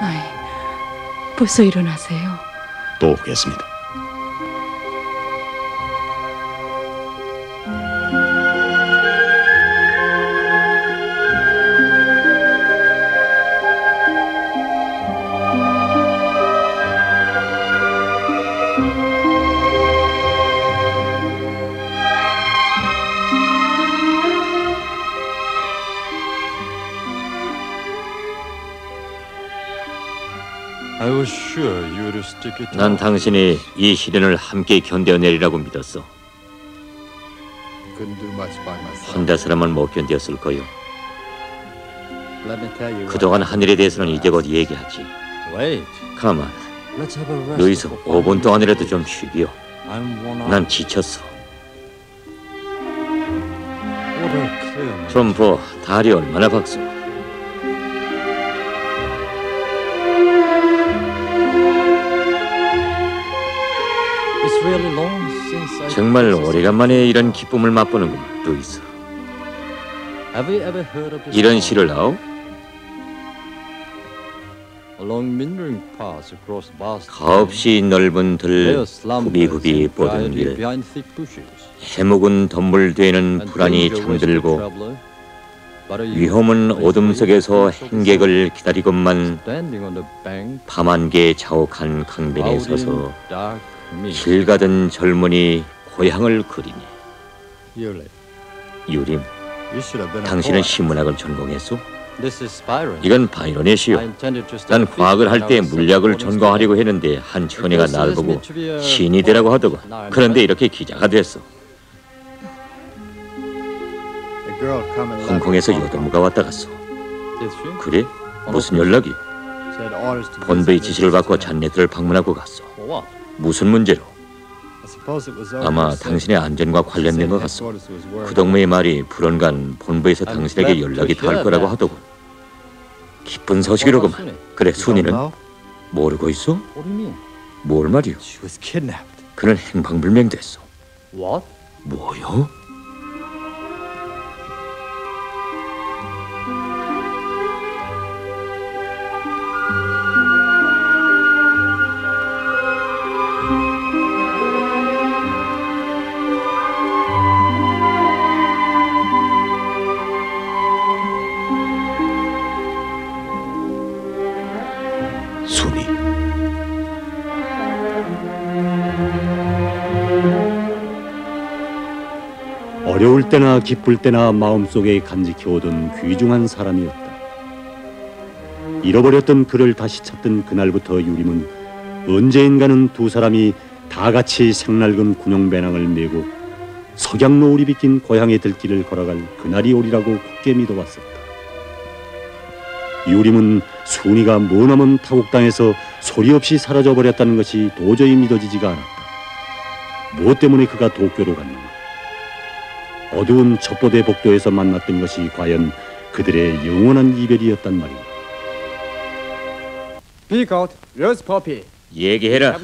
아이, 벌써 일어나세요. 또 오겠습니다. 난 당신이 이 시련을 함께 견뎌내리라고 믿었어. 혼자 사람은 못 견뎠을 거요. 그동안 한 일에 대해서는 이제 곧 얘기하지. 가만, 루이스 5분 동안이라도 좀 쉬기요. 난 지쳤어. 좀 봐, 다리 얼마나 박수. 정말 오래간만에 이런 기쁨을 맛보는구만, 루이스. 이런 시를 아오? 가없이 넓은 들 후비후비 뻗은 길, 해묵은 덤불 뒤에는 불안이 잠들고 위험은 어둠 속에서 행객을 기다리건만 밤안개 자욱한 강변에 서서 길 가던 젊은이 고향을 그리네. 유림, 당신은 신문학을 전공했소? This is Byron. 이건 바이런이시오. 난 과학을 할 때 물리학을 전공하려고 했는데 한 처녀가 날 보고 신이 되라고 하더군. 그런데 이렇게 기자가 됐어. 홍콩에서 여동무가 왔다 갔어. 그래? 무슨 연락이? 본부의 지시를 받고 잔네들을 방문하고 갔어. 무슨 문제로? 아마 당신의 안전과 관련된 것 같소. 그 동무의 말이 불언간 본부에서 당신에게 연락이 닿을 거라고 하더군. 기쁜 소식이로구만. 그래, 순이는 모르고 있어? 뭘 말이오? 그는 행방불명됐어. 뭐요? 순이. 어려울 때나 기쁠 때나 마음속에 간직해오던 귀중한 사람이었다. 잃어버렸던 그를 다시 찾던 그날부터 유림은 언제인가는 두 사람이 다 같이 색낡은 군용배낭을 메고 석양노을이 비낀 고향의 들길을 걸어갈 그날이 오리라고 굳게 믿어왔었다. 유림은 순이가 머나먼 타국당에서 소리 없이 사라져버렸다는 것이 도저히 믿어지지가 않았다. 무엇 때문에 그가 도쿄로 갔는가? 어두운 첩보대 복도에서 만났던 것이 과연 그들의 영원한 이별이었단 말이다. Peacock, where's Poppy? 얘기해라.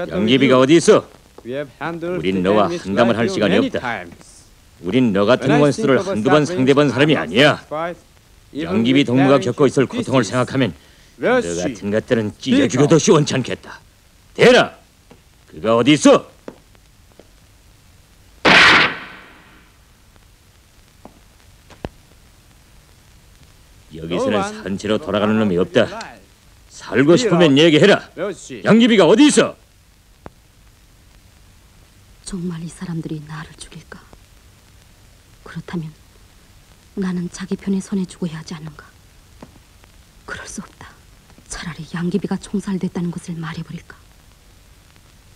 영기비가 어디 있어? 우린 너와 한담을 할 시간이 없다. 우린 너 같은 원수를 한두 번 상대본 사람이 아니야. 영기비 동무가 겪고 있을 고통을 생각하면 너 같은 것들은 찢어 죽여도 시원찮겠다. 대라! 그가 어디 있어? 여기서는 산채로 돌아가는 놈이 없다. 살고 싶으면 얘기해라. 영기비가 어디 있어? 정말 이 사람들이 나를 죽일까? 그렇다면 나는 자기 편에 손에 죽어야 하지 않는가? 그럴 수 없다. 차라리 양기비가 총살됐다는 것을 말해버릴까?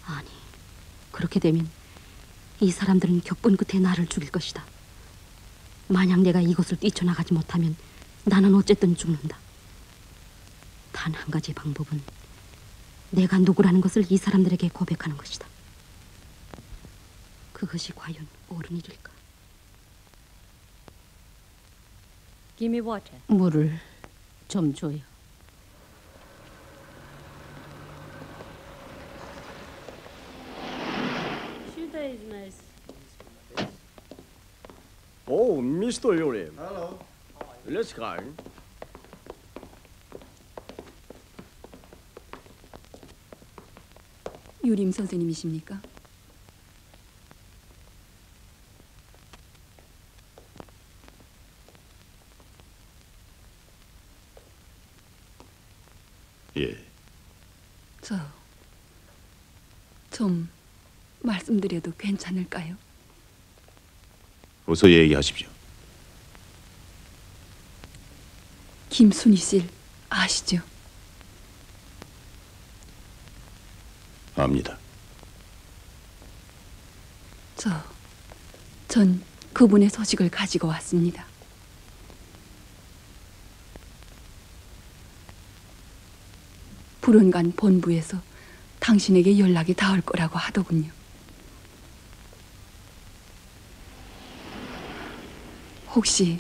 아니, 그렇게 되면 이 사람들은 격분 끝에 나를 죽일 것이다. 만약 내가 이곳을 뛰쳐나가지 못하면 나는 어쨌든 죽는다. 단 한 가지 방법은 내가 누구라는 것을 이 사람들에게 고백하는 것이다. 그것이 과연 옳은 일일까? 물을 좀 줘요. Oh, Mr. Yurim. Hello. Let's go. 유림 선생님이십니까? 예. 좀 말씀드려도 괜찮을까요? 어서 얘기하십시오. 김순희 씨 아시죠? 압니다. 전 그분의 소식을 가지고 왔습니다. 불원간 본부에서 당신에게 연락이 닿을 거라고 하더군요. 혹시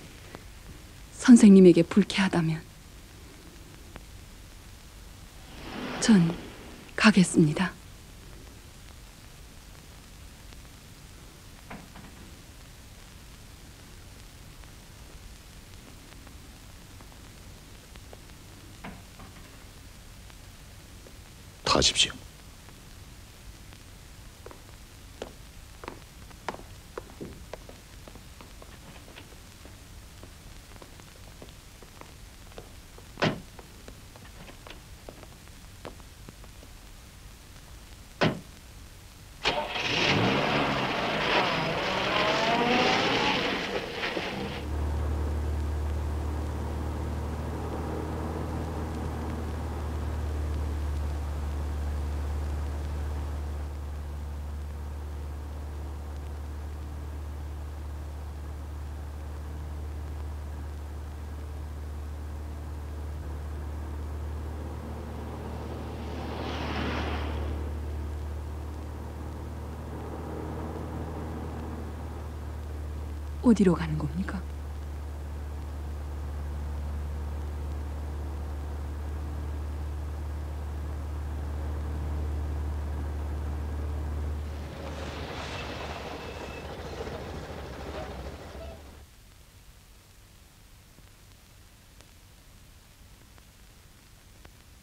선생님에게 불쾌하다면 전 가겠습니다. 타십시오. 어디로 가는 겁니까?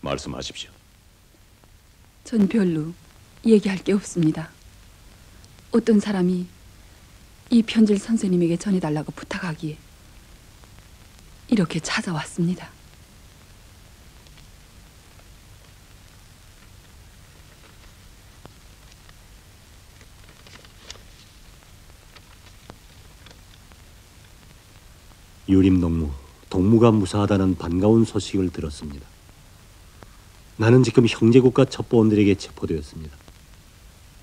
말씀하십시오. 전 별로 얘기할 게 없습니다. 어떤 사람이 이 편지를 선생님에게 전해달라고 부탁하기에 이렇게 찾아왔습니다. 유림동무, 동무가 무사하다는 반가운 소식을 들었습니다. 나는 지금 형제국가 첩보원들에게 체포되었습니다.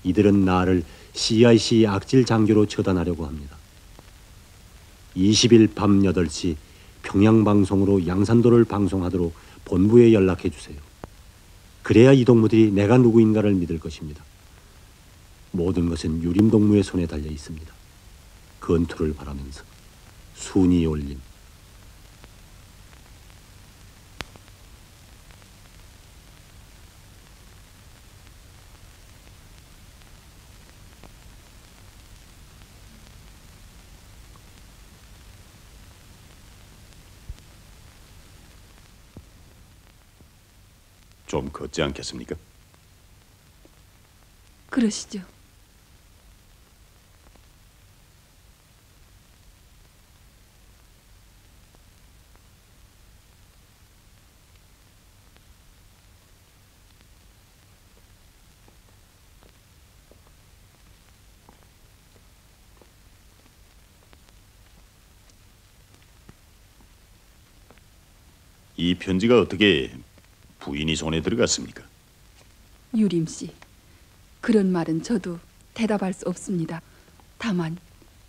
이들은 나를 CIC 악질 장교로 처단하려고 합니다. 20일 밤 8시 평양방송으로 양산도를 방송하도록 본부에 연락해 주세요. 그래야 이 동무들이 내가 누구인가를 믿을 것입니다. 모든 것은 유림동무의 손에 달려 있습니다. 건투를 바라면서 순이 올림. 좀 걷지 않겠습니까? 그러시죠. 이 편지가 어떻게 부인이 손에 들어갔습니까? 유림 씨, 그런 말은 저도 대답할 수 없습니다. 다만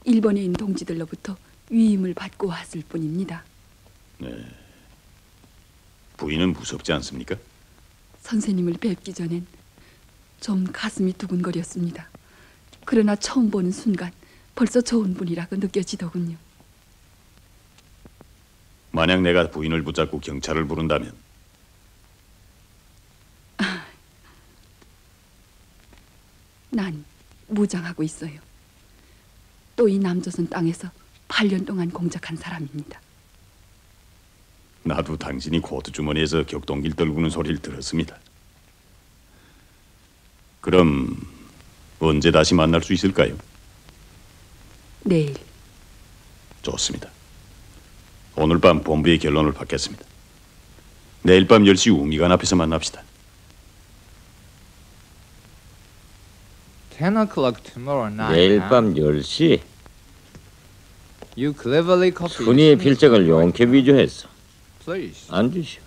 일본에 있는 동지들로부터 위임을 받고 왔을 뿐입니다. 네. 부인은 무섭지 않습니까? 선생님을 뵙기 전엔 좀 가슴이 두근거렸습니다. 그러나 처음 보는 순간 벌써 좋은 분이라고 느껴지더군요. 만약 내가 부인을 붙잡고 경찰을 부른다면 난 무장하고 있어요. 또 이 남조선 땅에서 8년 동안 공작한 사람입니다. 나도 당신이 코트 주머니에서 격동기를 떨구는 소리를 들었습니다. 그럼 언제 다시 만날 수 있을까요? 내일. 좋습니다. 오늘 밤 본부의 결론을 받겠습니다. 내일 밤 10시 웅이관 앞에서 만납시다. 10 o'clock tomorrow night. 내일 밤 10시 You cleverly copied 순이의 필적을 용케 위조했어. Please. 앉으시오.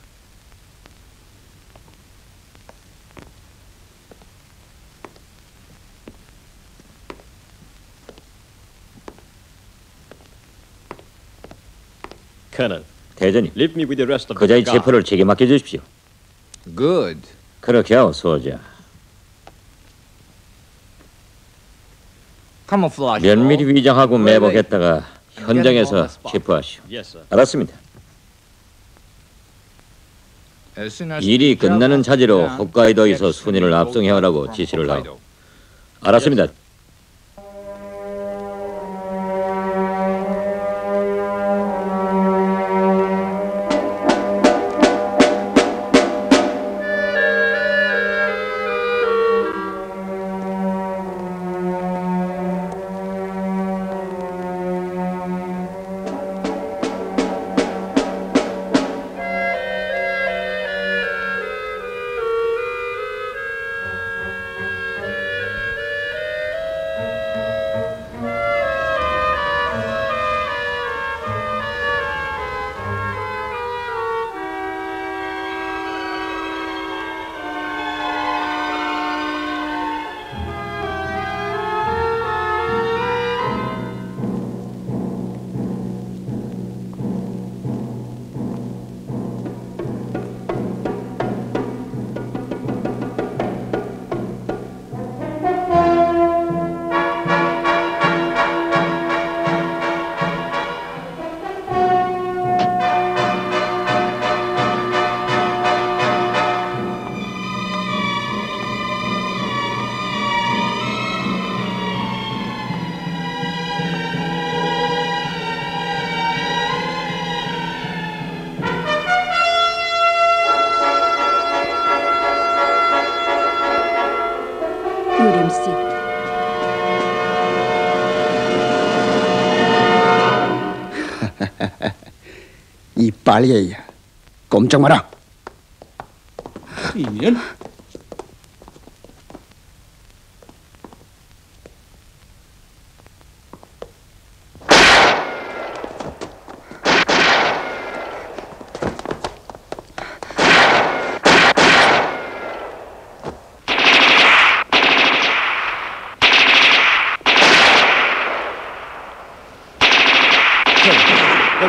대전이 그자의 체포를 제게 맡겨주십시오. Good. 그렇게 하오, 소자. Camouflage. 면밀히 위장하고 매복했다가 현장에서 체포하시오. 알았습니다. 일이 끝나는 차지로 홋카이도에서 순이를 압송해오라고 지시를 하오. 알았습니다. 빨리 해. 꼼짝 마라. 이면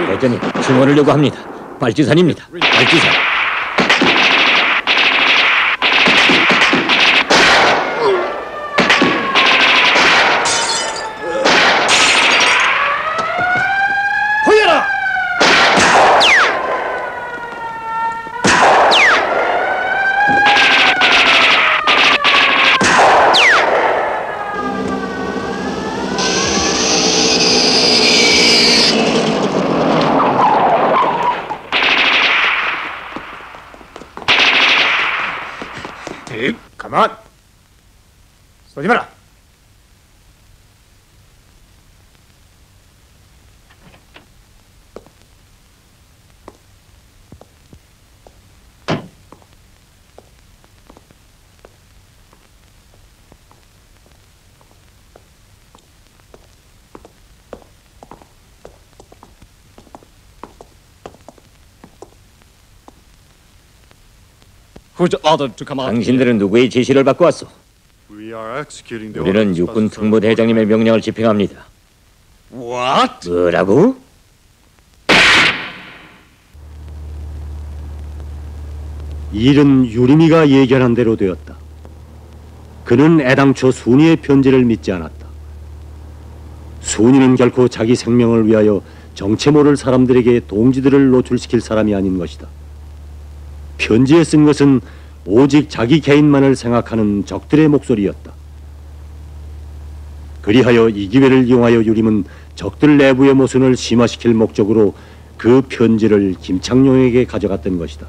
대전이 증언을 요구합니다. 발지산입니다. 발지산. 호여라! 가만! 쏘지 마라! 당신들은 누구의 지시를 받고 왔소? 우리는 육군 특무대장님의 명령을 집행합니다. 뭐라고? 일은 유림이가 예견한 대로 되었다. 그는 애당초 순이의 편지를 믿지 않았다. 순이는 결코 자기 생명을 위하여 정체 모를 사람들에게 동지들을 노출시킬 사람이 아닌 것이다. 편지에 쓴 것은 오직 자기 개인만을 생각하는 적들의 목소리였다. 그리하여 이 기회를 이용하여 유림은 적들 내부의 모순을 심화시킬 목적으로 그 편지를 김창룡에게 가져갔던 것이다.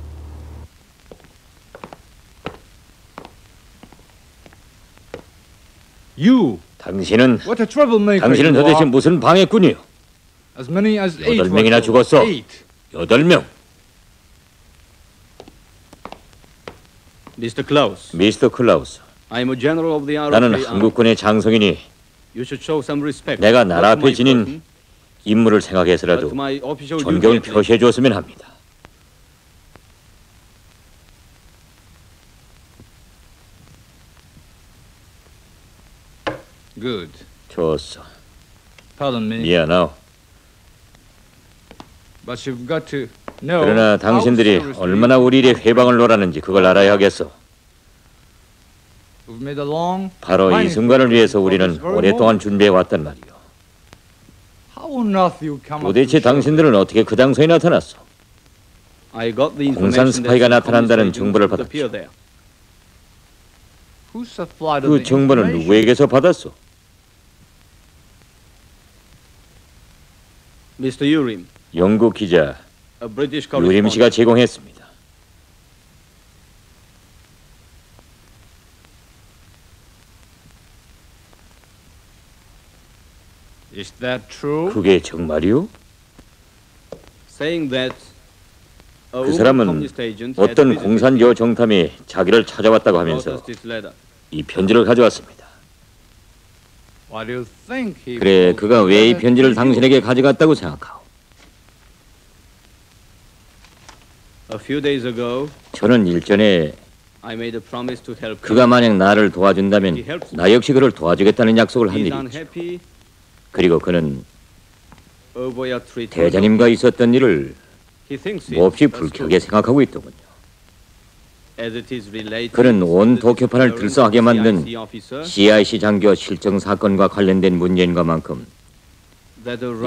당신은 도대체 무슨 방해꾼이요? 8명이나 죽었어. 8명. Mr. Klaus. 미스터 클라우스. I am a general of the 나는 한국군의 장성이니 You should show some respect. 내가 나라 앞에 지닌 임무를 생각해서라도 존경을 표시해 주었으면 합니다. Good. 좋았어. Pardon me. 미안하오. But you've got to know. 그러나 당신들이 얼마나 우리 일에 회방을 놓았는지 그걸 알아야 하겠어. We've made a long. 바로 이 순간을 위해서 우리는 오랫동안 준비해 왔단 말이오. How on earth you come up 도대체 당신들은 어떻게 그 장소에 나타났어? I got the 공산 스파이가 나타난다는 정보를 받았죠. Who supplied 그 정보는 누구에게서 받았어? Mr. Urim. 영국 기자 A British 유림 씨가 제공했습니다. Is that true? 그게 정말이요? Saying that 그 사람은 어떤 공산여 정탐이 자기를 찾아왔다고 하면서 이 편지를 가져왔습니다. Why do you think he 그래, 그가 왜 이 편지를 당신에게 가져갔다고 생각하오? A few days ago, 저는 일전에 I made a promise to help 그가 만약 나를 도와준다면 나 역시 그를 도와주겠다는 약속을 한 일이 있죠. 그리고 그는 대장님과 있었던 일을 몹시 불쾌하게 생각하고 있더군요. 그는 온 도쿄판을 들썩하게 만든 CIC 장교 실종 사건과 관련된 문제인 것만큼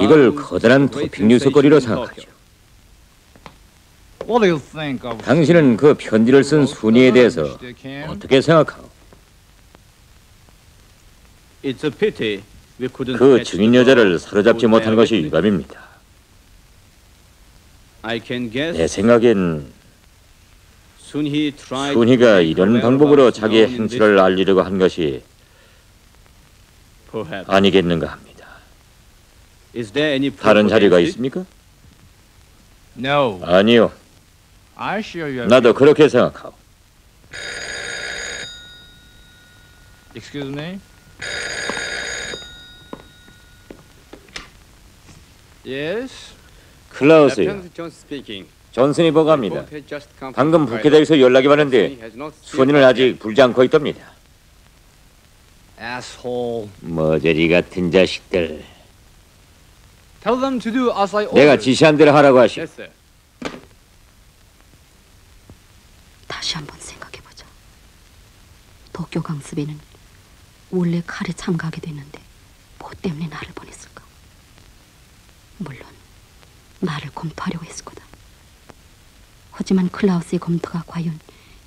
이걸 커다란 토픽 뉴스거리로 생각하죠. What do you think of 당신은 그 편지를 쓴 순이에 대해서 어떻게 생각하오? It's a pity we couldn't 그 catch 증인 the 여자를 사로잡지 girl 못한 who 것이 witnessed. 유감입니다. I can guess 내 생각엔 Sunhee tried 순이가 to make 이런 her 방법으로 whereabouts 자기의 known in 행실을 this- 알리려고 한 것이 No. 아니요. I share your 나도 그렇게 생각하고. Excuse me? Yes? 클라우스요. Lieutenant Jones speaking. 존슨이 보고합니다. The boat had just come from 방금 Hokkaido. 북해대에서 연락이 왔는데 Sunny has not seen 순이는 her 아직 yet. 불지 않고 있답니다. Asshole. 머저리 같은 자식들. Tell them to do as I order. 내가 지시한 대로 하라고 하시. Yes, sir. 다시 한번 생각해보자. 도쿄 강습에는 원래 칼에 참가하게 됐는데 뭐 때문에 나를 보냈을까? 물론 나를 검토하려고 했을 거다. 하지만 클라우스의 검토가 과연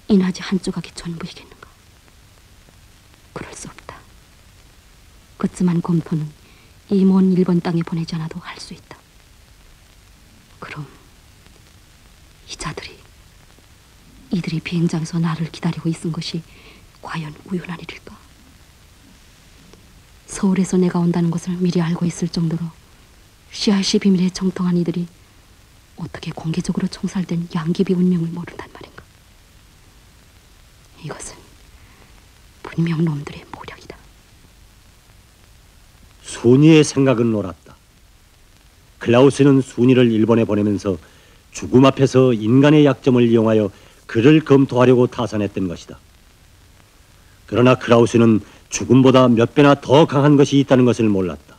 이나지 한 조각의 전부이겠는가? 그럴 수 없다. 그치만 검토는 이 먼 일본 땅에 보내지 않아도 할 수 있다. 그럼 이 자들이 이들이 비행장에서 나를 기다리고 있은 것이 과연 우연한 일일까? 서울에서 내가 온다는 것을 미리 알고 있을 정도로 CIC 비밀에 정통한 이들이 어떻게 공개적으로 총살된 양귀비 운명을 모른단 말인가? 이것은 분명 놈들의 모략이다. 순이의 생각은 옳았다. 클라우스는 순이를 일본에 보내면서 죽음 앞에서 인간의 약점을 이용하여 그를 검토하려고 타산했던 것이다. 그러나 클라우스는 죽음보다 몇 배나 더 강한 것이 있다는 것을 몰랐다.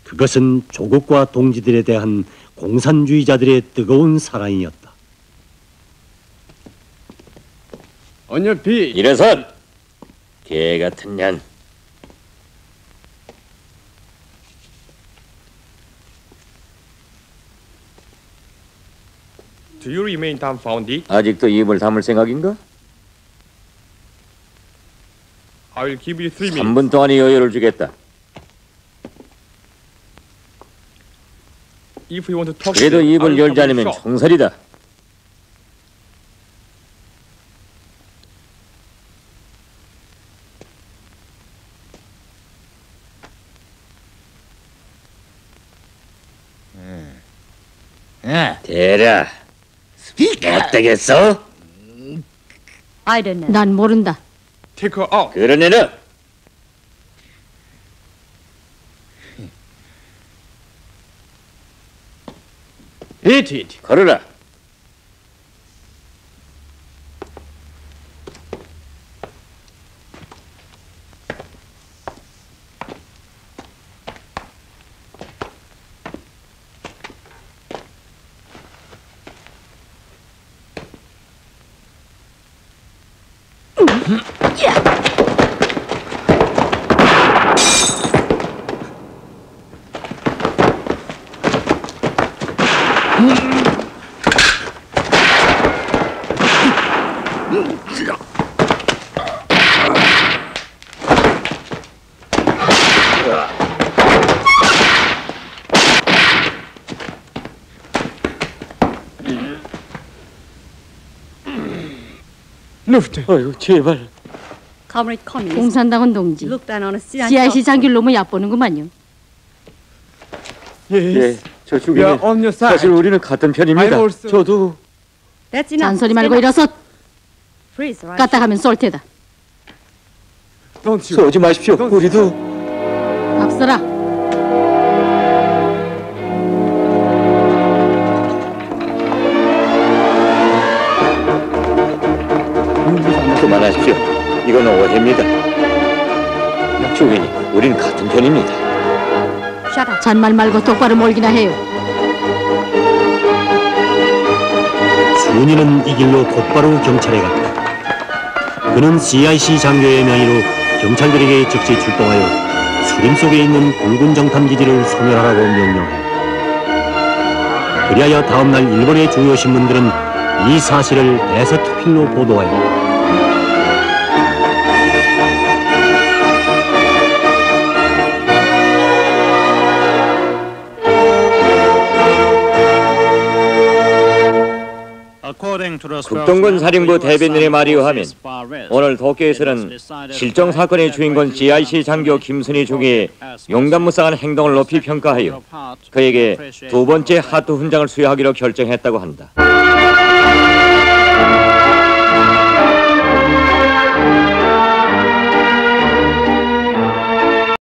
그것은 조국과 동지들에 대한 공산주의자들의 뜨거운 사랑이었다. On your feet. 일어선! 개 같은 년. Do you remain dumbfounded? 아직도 입을 다물 생각인가? I will give you 3 minutes. 3분 동안의 여유를 주겠다. If you want to talk, 그래도 then I 입을 will 열지 come 않으면 short. 총살이다. 대라. 못 되겠어? 난 모른다. Take her out. 그러내라. Eat it. 걸어라. 어휴, 제발. 공산당원 동지. CIC 장길 놈을 얕보는구만요. 예, 저 중에 사실 우리는 같은 편입니다. 저도. 잔소리 말고 일어서. 까딱하면 쏠 테다. 쏘지 마십시오. 우리도. 앞서라. 그만하십시오. 이건 오해입니다. 주인님, 우린 같은 편입니다. 잔말 말고 똑바로 몰기나 해요. 순이는 이 길로 곧바로 경찰에 갔다. 그는 CIC 장교의 명의로 경찰들에게 즉시 출동하여 수림 속에 있는 붉은 정탐기지를 소멸하라고 명령해. 그리하여 다음날 일본의 주요 신문들은 이 사실을 대서특필로 보도하였다. 국동군 사령부 대변인의 말에 의하면 오늘 도쿄에서는 실종 사건의 주인공 GIC 장교 김순희 중에 용감무쌍한 행동을 높이 평가하여 그에게 두 번째 하트 훈장을 수여하기로 결정했다고 한다.